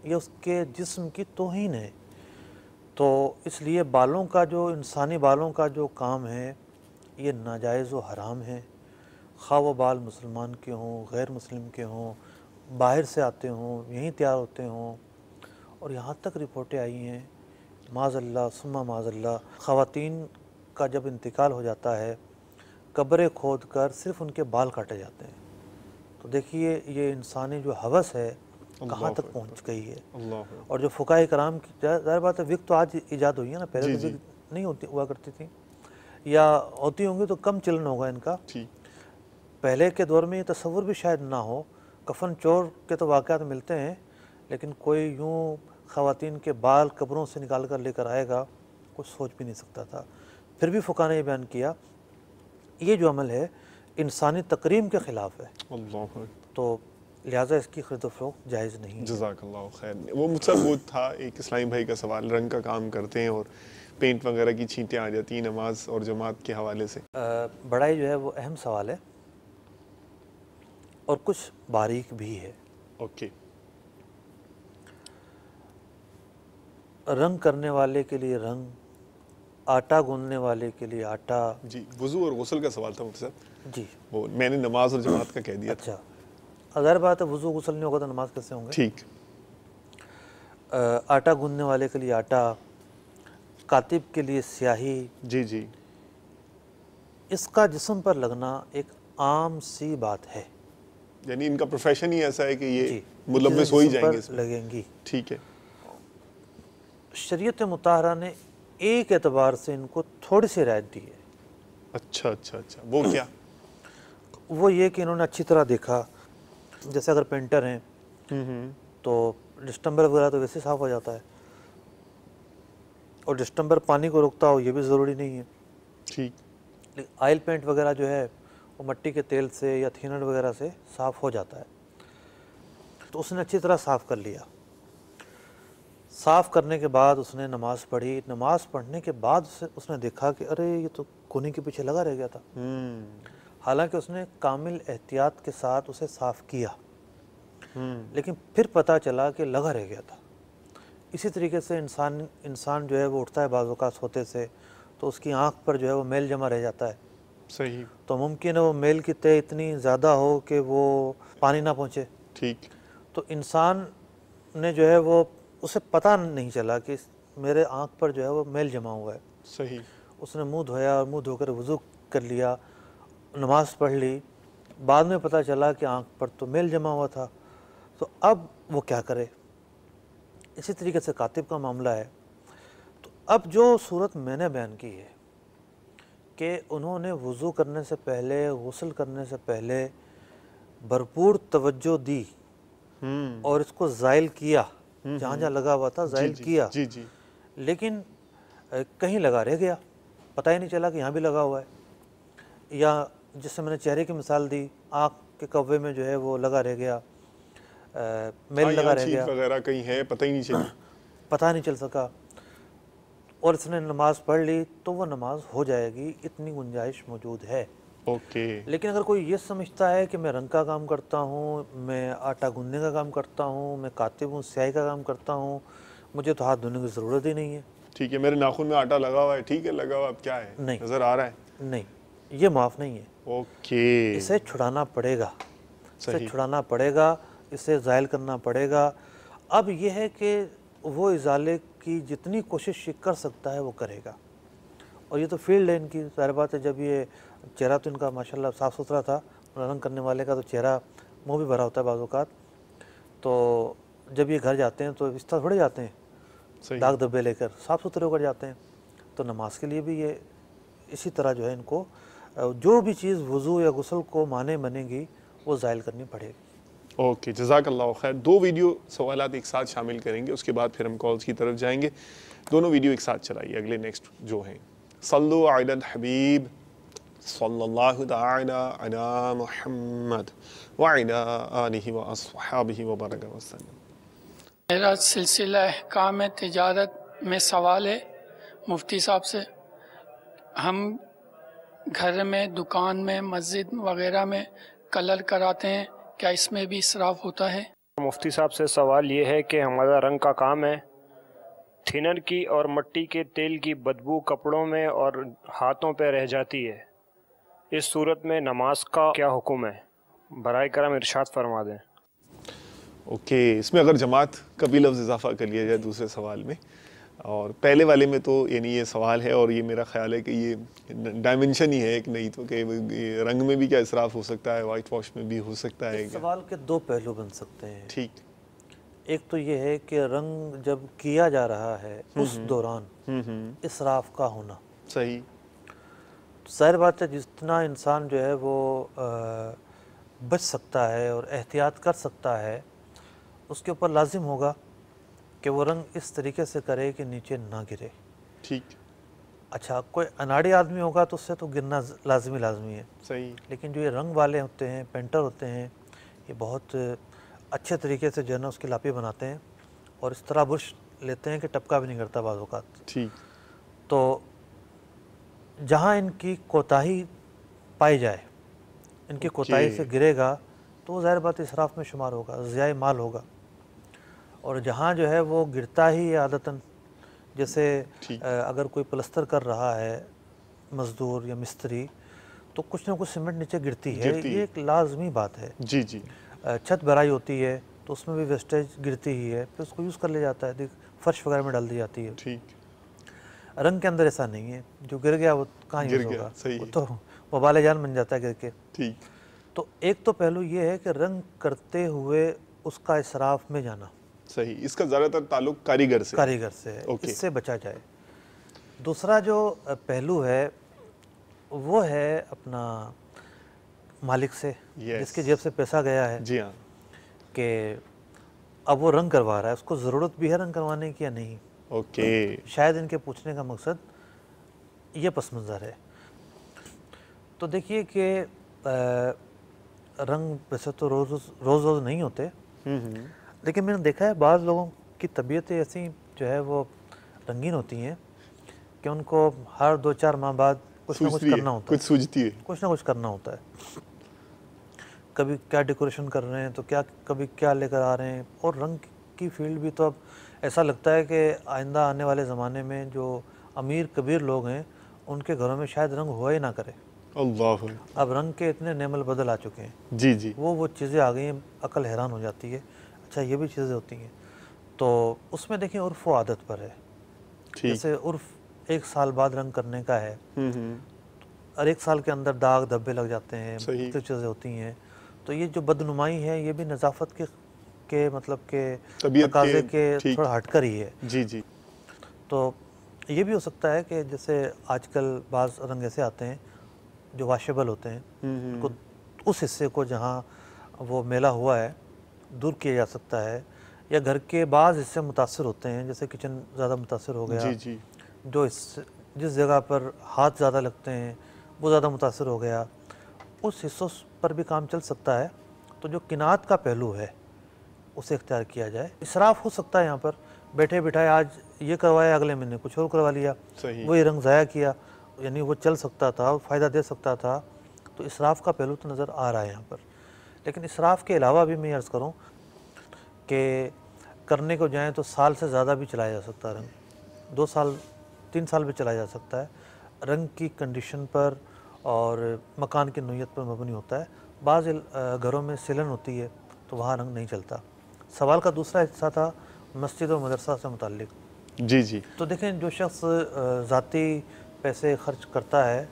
ये उसके जिस्म की तौहीन है। तो इसलिए बालों का जो, इंसानी बालों का जो काम है ये नाजायज़ व हराम है। खा वो बाल मुसलमान के हों, गैर मुस्लिम के हों, बाहर से आते हों, यहीं तैयार होते हों। और यहाँ तक रिपोर्टें आई हैं, माज़ल्ला सुम्मा माज़ल्ला, ख़वातीन का जब इंतकाल हो जाता है कब्रें खोद कर सिर्फ़ उनके बाल काटे जाते हैं। तो देखिए ये इंसानी जो हवस है कहाँ तक पहुँच गई है। और जो फ़ुक़हा कराम की, ज़ाहिर बात है विग तो आज ईजाद हुई है ना, पहले तो विग नहीं होती हुआ करती थी, या होती होंगी तो कम चलन होगा इनका। पहले के दौर में ये तसव्वुर भी शायद ना हो। कफन चोर के तो वाक़यात मिलते हैं, लेकिन कोई यूँ ख़वातीन के बाल कब्रों से निकाल कर लेकर आएगा, कुछ सोच भी नहीं सकता था। फिर भी फ़ुक़हा ने बयान किया ये जो अमल है इंसानी तकरीम के ख़िलाफ़ है, तो लिहाजा इसकी ख़रीद फ़रोख्त जायज़ नहीं। जज़ाकल्लाह खैर। वो मुझसे वो था एक इस्लामी भाई का सवाल, रंग का काम करते हैं और पेंट वगैरह की छींटें आ जाती हैं नमाज और जमात के हवाले से। बड़ा ही जो है वो अहम सवाल है और कुछ बारीक भी है। ओके। रंग करने वाले के लिए रंग, आटा गूंदने वाले के लिए आटा। जी, वज़ू और गुस्ल का सवाल था मुझसे। जी, वो मैंने नमाज और जमात का कह दिया। अच्छा, ज़ाहिर बात है वज़ू गुस्ल नहीं होगा तो नमाज कैसे होंगे। ठीक। आटा गूंदने वाले के लिए आटा, कातिब के लिए स्याही। जी जी, इसका जिस्म पर लगना एक आम सी बात है, यानी इनका प्रोफेशन ही ऐसा है कि ये मुलव्विस हो ही जाएंगे इसमें। लगेंगी। ठीक है। शरीयत मुताहरा ने एक एतबार से इनको थोड़ी सी रियायत दी है। अच्छा अच्छा अच्छा, वो क्या? वो ये कि इन्होंने अच्छी तरह देखा, जैसे अगर पेंटर हैं तो डिस्टेंबर वगैरह तो वैसे साफ़ हो जाता है, और डिस्टेंबर पानी को रोकता हो ये भी ज़रूरी नहीं है। ठीक। लेकिन ऑयल पेंट वगैरह जो है वो मिट्टी के तेल से या थिनर वगैरह से साफ़ हो जाता है। तो उसने अच्छी तरह साफ़ कर लिया। साफ़ करने के बाद उसने नमाज़ पढ़ी। नमाज़ पढ़ने के बाद उसने देखा कि अरे ये तो कोने के पीछे लगा रह गया था। हालांकि उसने कामिल एहतियात के साथ उसे साफ़ किया, लेकिन फिर पता चला कि लगा रह गया था। इसी तरीके से इंसान जो है वो उठता है बाज़ औक़ात सोते से, तो उसकी आँख पर जो है वो मैल जमा रह जाता है। सही। तो मुमकिन है वो मैल की तय इतनी ज़्यादा हो कि वो पानी ना पहुँचे। ठीक। तो इंसान ने जो है वो, उसे पता नहीं चला कि मेरे आँख पर जो है वो मैल जमा हुआ है। सही। उसने मुंह धोया और मुंह धोकर वज़ू कर लिया, नमाज़ पढ़ ली, बाद में पता चला कि आँख पर तो मेल जमा हुआ था, तो अब वो क्या करे। इसी तरीके से कातिब का मामला है। तो अब जो सूरत मैंने बयान की है कि उन्होंने वज़ू करने से पहले, गुस्ल करने से पहले भरपूर तवज्जो दी और इसको ज़ाइल किया, जहाँ जहाँ लगा हुआ था ज़ाइल किया, लेकिन कहीं लगा रह गया, पता ही नहीं चला कि यहाँ भी लगा हुआ है। या जिससे मैंने चेहरे की मिसाल दी, आँख के कव्वे में जो है वो लगा रह गया, मेल लगा रह गया, वगैरह कहीं है, पता ही नहीं चला, पता नहीं चल सका, और इसने नमाज पढ़ ली तो वो नमाज हो जाएगी, इतनी गुंजाइश मौजूद है। ओके। लेकिन अगर कोई ये समझता है कि मैं रंग का काम करता हूँ, मैं आटा गूंदने का काम करता हूँ, मैं कातिब हूँ, स्याही का काम करता हूँ, मुझे तो हाथ धोने की ज़रूरत ही नहीं है, ठीक है, मेरे नाखून में आटा लगा हुआ है, ठीक है लगा हुआ, अब क्या है, नहीं नजर आ रहा है, नहीं, ये माफ़ नहीं है। ओके, इसे छुड़ाना पड़ेगा, इसे सही। छुड़ाना पड़ेगा, इसे ज़ाहिल करना पड़ेगा। अब ये है कि वो इजाले की जितनी कोशिश कर सकता है वो करेगा, और ये तो फील्ड है इनकी, ज़ाहिर बात है। जब ये चेहरा तो इनका माशाल्लाह साफ़ सुथरा था, रंग करने वाले का तो चेहरा मुँह भी भरा होता है बाज़ औक़ात, तो जब ये घर जाते हैं तो इस तरह थोड़े जाते हैं दाग धब्बे लेकर, साफ़ सुथरे होकर जाते हैं। तो नमाज के लिए भी ये इसी तरह जो है इनको जो भी चीज़ वज़ू या गुस्ल को माने बनेगी वो ज़ाइल करनी पड़ेगी। ओके, जज़ाकल्लाह खैर। 2 वीडियो सवालात एक साथ शामिल करेंगे, उसके बाद फिर हम कॉल्स की तरफ जाएंगे। दोनों वीडियो एक साथ चलाइए, अगले नेक्स्ट जो हैं। सल्लु अलल हबीब सल्लल्लाहु तआला अला मुहम्मद व अला आलिहि व अस्हाबिहि व बारक वसल्लम। मेरा सिलसिला अहकाम तिजारत में सवाल है मुफ्ती साहब से। हम घर में, दुकान में, मस्जिद वगैरह में कलर कराते हैं, क्या इसमें भी इसराफ होता है? मुफ्ती साहब से सवाल ये है कि हमारा रंग का काम है, थिनर की और मिट्टी के तेल की बदबू कपड़ों में और हाथों पे रह जाती है, इस सूरत में नमाज का क्या हुक्म है? बराए करम इरशाद फरमा दें। ओके, इसमें अगर जमात का भी लफ्ज़ इजाफा कर लिया जाए दूसरे सवाल में, और पहले वाले में तो यानी ये सवाल है, और ये मेरा ख्याल है कि ये डायमेंशन ही है एक, नहीं तो कि रंग में भी क्या इसराफ हो सकता है, वाइट वॉश में भी हो सकता है। इस सवाल के 2 पहलू बन सकते हैं। ठीक, एक तो ये है कि रंग जब किया जा रहा है उस दौरान इसराफ का होना, सही। तो ज़ाहिर बात है जितना इंसान जो है वो बच सकता है और एहतियात कर सकता है, उसके ऊपर लाजिम होगा कि वो रंग इस तरीके से करे कि नीचे ना गिरे। ठीक। अच्छा, कोई अनाड़ी आदमी होगा तो उससे तो गिरना लाजमी है, सही। लेकिन जो ये रंग वाले होते हैं, पेंटर होते हैं, ये बहुत अच्छे तरीके से जो है ना उसकी लापी बनाते हैं और इस तरह बुर्श लेते हैं कि टपका भी नहीं करता बाज़ औक़ात। ठीक। तो जहाँ इनकी कोताही पाई जाए, इनकी कोताही से गिरेगा तो वो ज़ाहिर बात इसराफ में शुमार होगा, ज़ियाए माल होगा। और जहाँ जो है वो गिरता ही है आदतन, जैसे अगर कोई प्लस्तर कर रहा है मज़दूर या मिस्त्री, तो कुछ ना कुछ सीमेंट नीचे गिरती है, ये एक लाजमी बात है। जी जी। छत भराई होती है तो उसमें भी वेस्टेज गिरती ही है, फिर उसको यूज़ कर लिया जाता है, फर्श वगैरह में डाल दी जाती है। ठीक। रंग के अंदर ऐसा नहीं है, जो गिर गया वो कहाँ यूज़ होगा, वो तो वबाल जान बन जाता है गिर के। ठीक। तो एक तो पहलू ये है कि रंग करते हुए उसका इसराफ में जाना, सही। इसका ज़्यादातर ताल्लुक कारीगर से है, इससे बचा जाए। दूसरा जो पहलू है वो है अपना मालिक से, जिसके जेब से पैसा गया है। जी हाँ। कि अब वो रंग करवा रहा है, उसको ज़रूरत भी है रंग करवाने की या नहीं। ओके। शायद इनके पूछने का मकसद ये पस मंज़र है। तो देखिए कि रंग वैसे तो रोज़ नहीं होते, लेकिन मैंने देखा है बाज़ लोगों की तबीयतें ऐसी जो है वो रंगीन होती हैं कि उनको हर 2-4 माह बाद कुछ ना कुछ करना होता है, कुछ सूझती है, कुछ ना कुछ करना होता है। कभी क्या डेकोरेशन कर रहे हैं तो क्या, कभी क्या लेकर आ रहे हैं। और रंग की फील्ड भी तो अब ऐसा लगता है कि आइंदा आने वाले ज़माने में जो अमीर कबीर लोग हैं उनके घरों में शायद रंग हुआ ही ना करे। अल्लाह। अब रंग के इतने नेमल बदल आ चुके हैं। जी जी। वो चीज़ें आ गई हैं, अकल हैरान हो जाती है। अच्छा, ये भी चीज़ें होती हैं। तो उसमें देखिए उर्फ़ व आदत पर है। जैसे उर्फ़ 1 साल बाद रंग करने का है, और 1 साल के अंदर दाग धब्बे लग जाते हैं, मुख्तलिफ चीज़ें होती हैं। तो ये जो बदनुमाई है ये भी नज़ाफ़त के मतलब के तकाज़े के थोड़ा हटकर ही है। जी जी। तो ये भी हो सकता है कि जैसे आजकल बाज़ रंग ऐसे आते हैं जो वाशेबल होते हैं, उनको उस हिस्से को जहाँ वो मेला हुआ है दूर किया जा सकता है, या घर के बाज़ हिस्से मुतासर होते हैं, जैसे किचन ज़्यादा मुतासर हो गया, जी जी। जो जिस जगह पर हाथ ज़्यादा लगते हैं वो ज़्यादा मुतासर हो गया, उस हिस्सों पर भी काम चल सकता है। तो जो किनात का पहलू है उसे इख्तियार किया जाए। इसराफ हो सकता है, यहाँ पर बैठे बिठाए आज ये करवाया अगले महीने कुछ और करवा लिया, वही रंग ज़ाया किया, यानी वो चल सकता था, फ़ायदा दे सकता था। तो इसराफ का पहलू तो नज़र आ रहा है यहाँ पर। लेकिन इसराफ के अलावा भी मैं अर्ज़ करूँ कि करने को जाएँ तो साल से ज़्यादा भी चलाया जा सकता है रंग, 2 साल 3 साल भी चलाया जा सकता है। रंग की कंडीशन पर और मकान की नोयत पर मबनी होता है। बाज़ घरों में सिलन होती है तो वहाँ रंग नहीं चलता। सवाल का दूसरा हिस्सा था मस्जिद और मदरसा से मुताल्लिक। जी जी। तो देखें, जो शख्स ज़ाती पैसे खर्च करता है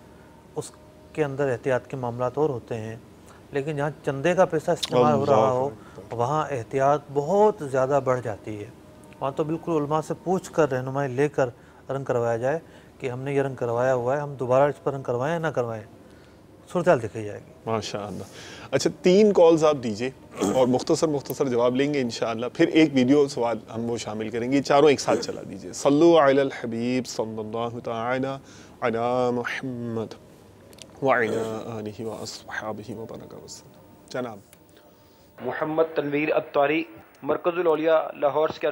उसके अंदर एहतियात के मामलात और होते हैं, लेकिन जहाँ चंदे का पैसा इस्तेमाल हो रहा हो वहाँ एहतियात बहुत ज़्यादा बढ़ जाती है। वहाँ तो बिल्कुल उलमा से पूछ कर, रहनुमाई लेकर रंग करवाया जाए कि हमने ये रंग करवाया हुआ है, हम दोबारा इस पर रंग करवाएं या ना करवाएं, सूरत दिखाई जाएगी। माशाअल्लाह। अच्छा, 3 कॉल्स आप दीजिए और मुख्तसर जवाब लेंगे इंशाअल्लाह। फिर एक वीडियो सवाल हम वो शामिल करेंगे, चारों एक साथ चला दीजिए। सल्लु अलल हबीब सल्लल्लाहु तआला अला मुहम्मद व अला आलिहि व अस्हाबिहि व बरका वसल्लम। जनाब मोहम्मद तनवीर अत्तारी, मरकज़ुल औलिया लाहौर से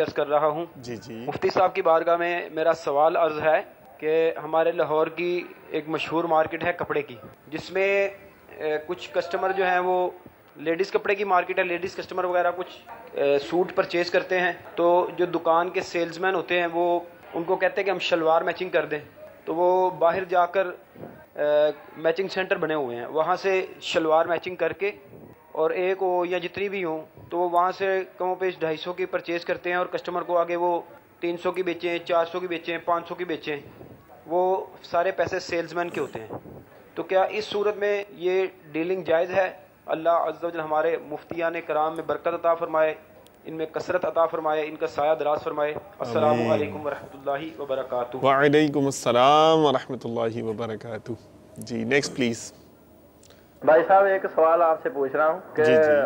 अर्ज़ कर रहा हूँ। जी जी। मुफ्ती साहब की बारगाह में मेरा सवाल अर्ज़ है कि हमारे लाहौर की एक मशहूर मार्केट है कपड़े की, जिसमें कुछ कस्टमर जो हैं वो लेडीज़ कपड़े की मार्केट है, लेडीज़ कस्टमर वगैरह कुछ सूट परचेज़ करते हैं, तो जो दुकान के सेल्समैन होते हैं वो उनको कहते हैं कि हम शलवार मैचिंग कर दें, तो वो बाहर जाकर मैचिंग सेंटर बने हुए हैं, वहाँ से शलवार मैचिंग करके और एक हो या जितनी भी हों तो वो वहाँ से कम पेश 250 की परचेज़ करते हैं और कस्टमर को आगे वो 300 की बेचें, 400 की बेचें, 500 की बेचें, वो सारे पैसे सेल्समैन के होते हैं। तो क्या इस सूरत में ये डीलिंग जायज़ है? अल्लाह अज़्ज़ा वजल हमारे मुफ्तियान कराम में बरकत अता फरमाए, इनमें कसरत अता फरमाए, इनका साया दराज फरमाए। अस्सलामु अलैकुम वरहमतुल्लाहि वबरकातुहू। व अलैकुम अस्सलाम वरहमतुल्लाहि वबरकातुहू। जी, नेक्स्ट प्लीज़। भाई साहब, एक सवाल आपसे पूछ रहा हूँ कि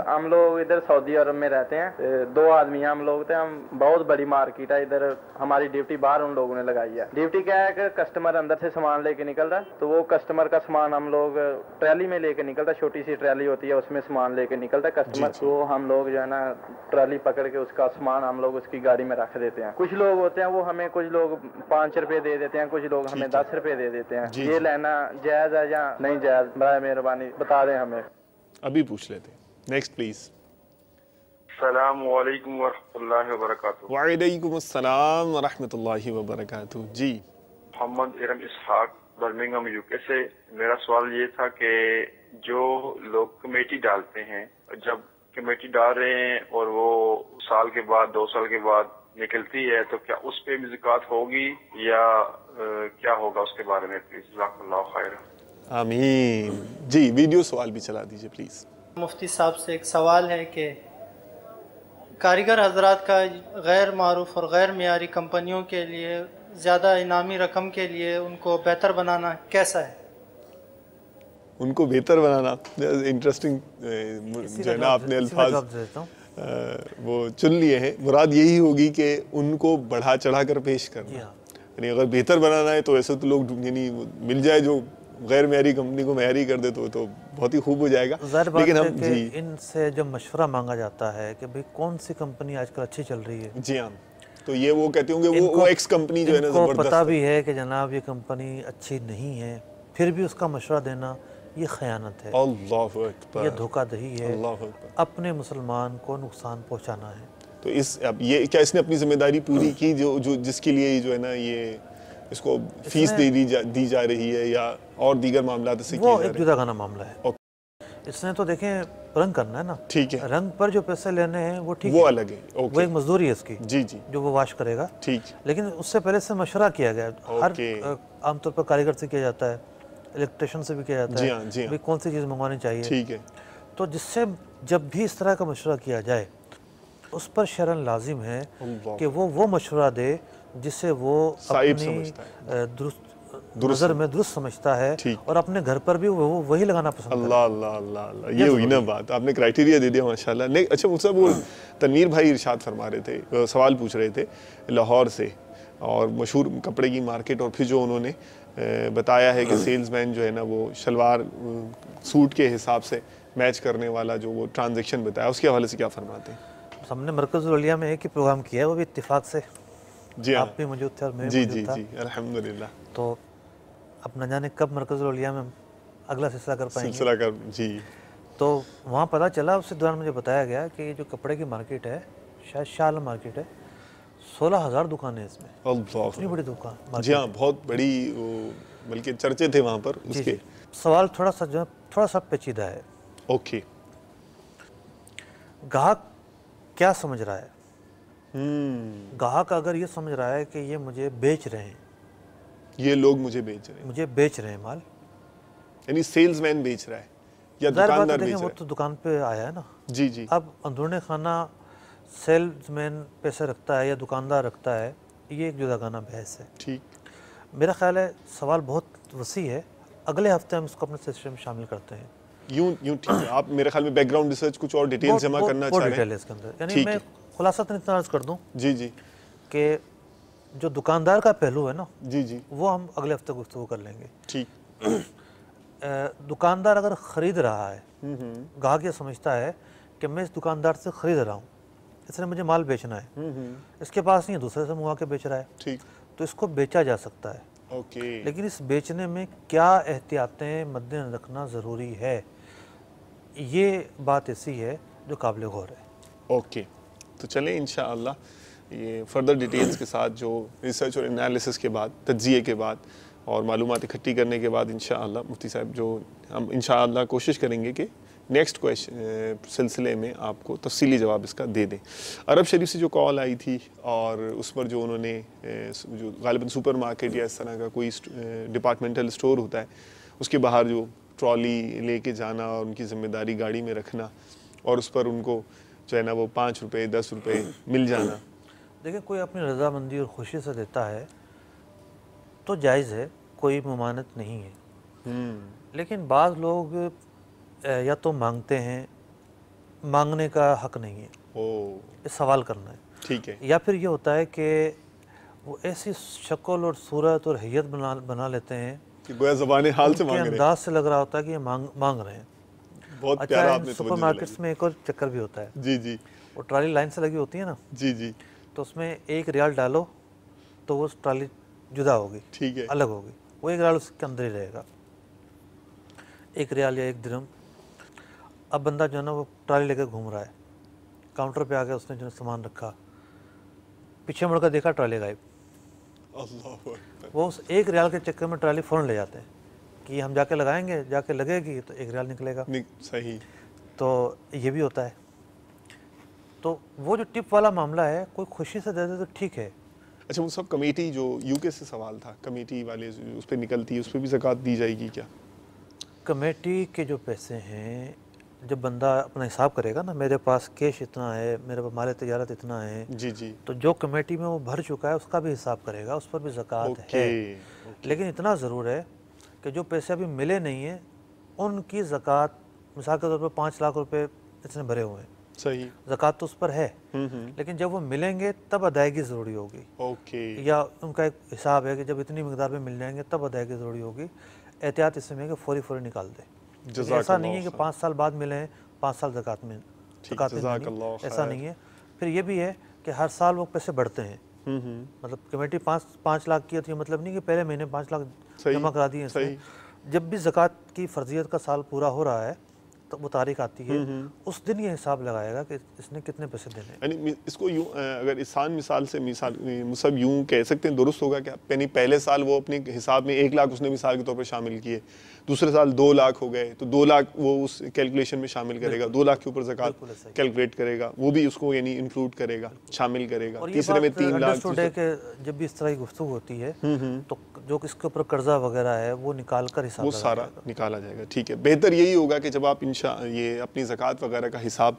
हम लोग इधर सऊदी अरब में रहते हैं, 2 आदमी हम लोग थे, हम बहुत बड़ी मार्केट है इधर, हमारी ड्यूटी बाहर उन लोगों ने लगाई है। ड्यूटी क्या है कि कस्टमर अंदर से सामान लेके निकल रहा है, तो वो कस्टमर का सामान हम लोग ट्रैली में लेके निकलता है, छोटी सी ट्रैली होती है उसमें सामान लेके निकलता है कस्टमर, तो हम लोग जो है ना ट्रैली पकड़ के उसका सामान हम लोग उसकी गाड़ी में रख देते हैं। कुछ लोग होते हैं वो हमें, कुछ लोग 5 रुपए दे देते हैं, कुछ लोग हमें 10 रुपए दे देते हैं। ये लेना जायज है या नहीं जायज? बड़ा मेहरबानी बता दें हमें। अभी पूछ लेते हैं। Next please. अस्सलामु अलैकुम वरहमतुल्लाहि वबरकातुहू। वालेकुम अस्सलाम वरहमतुल्लाहि वबरकातुहू। जी, मोहम्मद इरम इसहाक, बर्मिंघम यूके से। मेरा सवाल ये था कि जो लोग कमेटी डालते हैं, जब कमेटी डाल रहे हैं और वो साल के बाद 2 साल के बाद निकलती है, तो क्या उस पे भी ज़कात होगी या क्या होगा उसके बारे में प्लीज? जज़ाकल्लाहु खैर। आमीन। जी, वीडियो सवाल भी चला दीजिए प्लीज़। मुफ्ती साहब से एक सवाल है कि कारीगर हजरात का गैर मारूफ और गैर मियारी कंपनियों के लिए ज़्यादा इनामी रकम के लिए उनको बेहतर बनाना कैसा है? उनको बेहतर बनाना इंटरेस्टिंग जो है ना, आपने अल्फाज वो चुन लिए हैं। मुराद यही होगी कि उनको बढ़ा चढ़ा कर पेश करना, यानी अगर बेहतर बनाना है तो ऐसे तो लोग यानी मिल जाए जो गैर मेहरी कंपनी को मेहरी कर दे तो बहुत ही खूब हो जाएगा। लेकिन हम जी इनसे जब मशवरा मांगा जाता है कि भाई कौन सी कंपनी आजकल अच्छी चल रही है, जी हाँ, तो ये वो कहते होंगे वो एक्स कंपनी जो है ना जबरदस्त, पता भी है कि जनाब ये कंपनी अच्छी नहीं है, फिर भी उसका मशवरा देना ये खयानत है, अल्लाहु अकबर, ये धोखाधड़ी है, अपने मुसलमान को नुकसान पहुंचाना है। तो इस अब ये क्या इसने अपनी जिम्मेदारी पूरी की जो जिसके लिए जो है ना ये इसको फीस दी जा रही है या और दीगर मामला से वो एक जुदा गाना मामला है। इसने तो देखें रंग करना है ना, ठीक है, रंग पर जो पैसे लेने हैं वो ठीक, वो अलग है, वो एक मजदूरी है इसकी, जी जी, जो वो वाश करेगा, ठीक। लेकिन उससे पहले से मशवरा किया गया, हर आमतौर पर कारीगर से किया जाता है इलेक्ट्रिशियन से भी किया जाता जी है हाँ, जी हाँ। भाई कौन सी चीज़ मंगवानी चाहिए। ठीक है। तो जिससे जब भी इस तरह का मशवरा किया जाए उस पर शरन लाजिम है कि वो मशवरा दे जिससे वो अपनी दुरुस्त नज़र में दुरुस्त समझता है और अपने घर पर भी वो वही लगाना पसंद करता है। अल्लाह अल्लाह अल्लाह अल्लाह, ये हुई ना बात, आपने क्राइटेरिया दे दिया माशाल्लाह। नहीं अच्छा, मुझसे वो तनवीर भाई इरशाद फरमा रहे थे, सवाल पूछ रहे थे लाहौर से, और मशहूर कपड़े की मार्केट, और फिर जो उन्होंने बताया है कि सेल्समैन जो है ना वो शलवार सूट के हिसाब से मैच करने वाला जो वो ट्रांजेक्शन बताया, उसके हवाले से क्या फरमाते हैं? हमने मरकज़ुल औलिया में एक ही प्रोग्राम किया है, वो भी इत्तेफाक से। जी आप भी मौजूद थे और मैं जी मौजूद जी था। जी अल्हम्दुलिल्लाह। तो अब न जाने कब मरकज़ुल औलिया में अगला सिलसिला कर पाएंगे। सिलसिला कर जी। तो वहाँ पता चला, उसके दौरान मुझे बताया गया कि जो कपड़े की मार्केट है, शायद शाह आलम मार्केट है, 16,000 दुकानें हैं इसमें। इतनी बड़ी दुकान। जी हाँ, बहुत बड़ी, बल्कि चर्चे थे वहाँ पर उसके। सवाल थोड़ा सा पेचीदा है। ओके। ग्राहक क्या समझ रहा है? ग्राहक अगर ये समझ रहा है कि ये मुझे बेच रहे हैं, ये लोग मुझे बेच रहे हैं माल, यानी सेल्समैन बेच रहा है या दुकानदार बेच रहा है? वो तो दुकान पे आया है ना। जी जी। अब अंदरूनी खाना सेल्समैन पैसे रखता है या दुकानदार रखता है, ये एक जुदागाना बहस है। ठीक। मेरा ख्याल है सवाल बहुत वसी है, अगले हफ्ते हम इसको अपने सिस्टम में शामिल करते हैं। यूं ठीक है। आप मेरे ख्याल में बैकग्राउंड रिसर्च कुछ और डिटेल जमा करना चाह रहे हैं? इसके अंदर यानी मैं खुलासतन इतना अर्ज कर दूं जी जी कि जो दुकानदार का पहलू है ना, जी जी, वो हम अगले हफ्ते गुफ्तगू कर लेंगे। ठीक। दुकानदार अगर ख़रीद रहा है, ग्राहक ये समझता है कि मैं इस दुकानदार से ख़रीद रहा हूँ, इसने मुझे माल बेचना है, इसके पास नहीं है, दूसरे से मंगवा के बेच रहा है, ठीक, तो इसको बेचा जा सकता है। ओके। लेकिन इस बेचने में क्या एहतियातें मद्देनज़र रखना ज़रूरी है, ये बात ऐसी है जो काबिल गौर है। ओके, तो चलें इंशाअल्लाह ये फर्दर डिटेल्स के साथ, जो रिसर्च और एनालिसिस के बाद, तज्ज़िये के बाद और मालूमात इकट्ठी करने के बाद इंशाअल्लाह मुफ्ती साहब जो हम इंशाअल्लाह कोशिश करेंगे कि नेक्स्ट क्वेश्चन सिलसिले में आपको तफसीली जवाब इसका दे दें। अरब शरीफ से जो कॉल आई थी और उस पर जो उन्होंने जो गालिबन सुपर मार्केट या इस तरह का कोई डिपार्टमेंटल स्टोर होता है उसके बाहर जो ट्रॉली लेके जाना और उनकी ज़िम्मेदारी गाड़ी में रखना और उस पर उनको जो है ना वो 5 रुपये 10 रुपये मिल जाना। देखिए, कोई अपनी रजामंदी और खुशी से देता है तो जायज़ है, कोई ममानत नहीं है। लेकिन बाज़ लोग या तो मांगते हैं, मांगने का हक नहीं है, ये सवाल करना है, ठीक है, या फिर ये होता है कि वो ऐसी शक्ल और सूरत और हैयत बना लेते हैं कि गोया ज़बान हाल से मांग रहे हैं, अंदाज से लग रहा होता है कि ये मांग रहे हैं। बहुत अच्छा, प्यारा आपने सुपर मार्केट्स में एक और चक्कर भी होता है। जी जी, वो ट्राली लाइन से लगी होती है ना, जी जी, तो उसमें 1 रियाल डालो तो वो ट्राली जुदा होगी, ठीक है, अलग होगी, वो 1 रियाल उसके अंदर ही रहेगा, 1 रियाल या 1 दिरहम। अब बंदा जो है ना वो ट्राली लेकर घूम रहा है, काउंटर पे आ गया, उसने जो सामान रखा, पीछे मुड़कर देखा ट्राली गायब। वो उस 1 रियाल के चक्कर में ट्राली फ़ौरन ले जाते हैं कि हम जाके लगाएंगे, जाके लगेगी तो 1 रियाल निकलेगा। सही। तो ये भी होता है। तो वो जो टिप वाला मामला है, कोई खुशी से दे दे तो ठीक है। अच्छा, वो सब कमेटी जो यूके से सवाल था, कमेटी वाले उस पर निकलती है, उस पर भी ज़कात दी जाएगी क्या? कमेटी के जो पैसे हैं, जब बंदा अपना हिसाब करेगा ना, मेरे पास कैश इतना है, मेरे पास माल तजारत इतना है, जी जी, तो जो कमेटी में वो भर चुका है उसका भी हिसाब करेगा, उस पर भी ज़कात है। लेकिन इतना ज़रूर है कि जो पैसे अभी मिले नहीं हैं उनकी ज़कात, मिसाल के तौर पर 5 लाख रुपए इसने भरे हुए हैं, सही, ज़कात तो उस पर है, लेकिन जब वो मिलेंगे तब अदायगी ज़रूरी होगी। ओके। या उनका एक हिसाब है कि जब इतनी मकदार में मिल जाएंगे तब अदायगी ज़रूरी होगी। एहतियात इसमें है कि फौरी निकाल दे। ऐसा नहीं है कि 5 साल बाद मिले हैं 5 साल ज़कात में, ऐसा नहीं है। फिर ये भी है कि हर साल वो पैसे बढ़ते हैं, मतलब कमेटी 5 लाख की थी, मतलब नहीं कि पहले महीने 5 लाख जमा करा दिए। जब भी ज़कात की फ़र्जियत का साल पूरा हो रहा है वो तारीख आती है उस दिन ये हिसाब लगाएगा कि इसने कितने पैसे देने। यानी इसको यूँ अगर आसान मिसाल से मुसब यूँ कह सकते हैं, दुरुस्त होगा क्या? यानी पहले साल वो अपने हिसाब में 1 लाख उसने मिसाल के तौर पर शामिल किए, दूसरे साल 2 लाख हो गए तो 2 लाख वो उस कैलकुलेशन में शामिल करेगा, 2 लाख के ऊपर ज़कात कैलकुलेट करेगा, वो भी उसको यानी इंक्लूड करेगा, शामिल करेगा। तीसरे में 3 लाख। जब भी इस तरह की गुफ्तगू होती है तो जो इसके ऊपर कर्जा वगैरह है वो निकाल कर हिसाब, वो सारा निकाला जाएगा। ठीक है, बेहतर यही होगा कि जब आप ये अपनी ज़कात वगैरह का हिसाब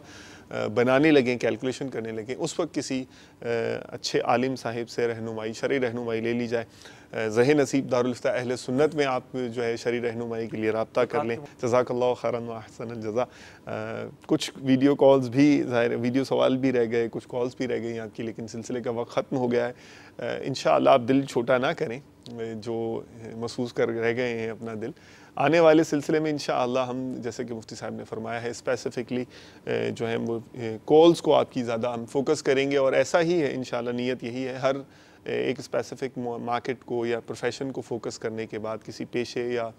बनाने लगें, कैलकुलेशन करने लगें, उस वक्त किसी अच्छे आलिम साहिब से रहनुमाई, शरई रहनुमाई ले ली जाए। ज़ह नसीब दारुल इफ्ता अहले सुन्नत में आप जो है शरई रहनुमाई के लिए रब्ता कर लें। जज़ाकल्लाहु खैरन व अहसनल जज़ा। कुछ वीडियो कॉल्स भी, ज़ाहिर वीडियो सवाल भी रह गए, कुछ कॉल्स भी रह गई आपकी, लेकिन सिलसिले का वक्त ख़त्म हो गया है। इंशाअल्लाह आप दिल छोटा ना करें, जो महसूस कर रह गए हैं अपना दिल। आने वाले सिलसिले में इंशाअल्लाह हम, जैसे कि मुफ्ती साहब ने फरमाया है, स्पेसिफ़िकली जो है वो कॉल्स को आपकी ज़्यादा हम फोकस करेंगे, और ऐसा ही है इंशाअल्लाह, नीयत यही है। हर एक स्पेसिफ़िक मार्केट को या प्रोफेशन को फोकस करने के बाद, किसी पेशे या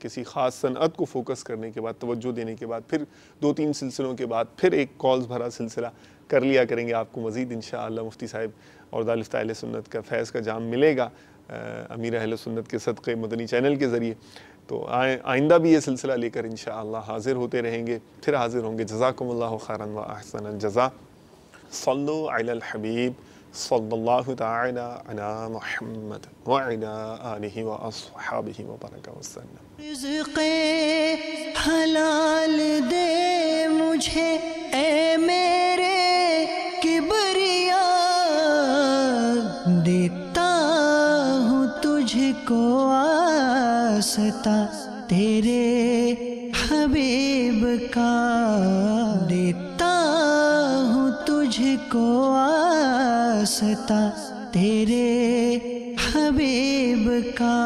किसी ख़ास सनअत को फोकस करने के बाद, तवज्जो देने के बाद, फिर 2-3 सिलसिलों के बाद फिर एक कॉल्स भरा सिलसिला कर लिया करेंगे। आपको मज़ीद इंशाअल्लाह मुफ्ती साहब और दारुल इफ्ता अहले सुन्नत का फैज़ का जाम मिलेगा अमीर अहले सुन्नत के सदक़े मदनी चैनल के ज़रिए। तो आइंदा भी ये सिलसिला लेकर इंशाअल्लाह हाज़िर होते रहेंगे, फिर हाज़िर होंगे। जज़ाकुमुल्लाहु खैरन व अहसनल जज़ा। सल्लु अलल हबीब सल्लल्लाहु तआला अला मुहम्मद व अला आलिहि व अस्हाबिहि व बरका वसल्लम। रिज़्क़े हलाल दे मुझे ए मेरे किबरिया, देता हूँ तुझको आस्ता तेरे हबीब का, देता हूँ तुझको आस्ता तेरे हबीब का।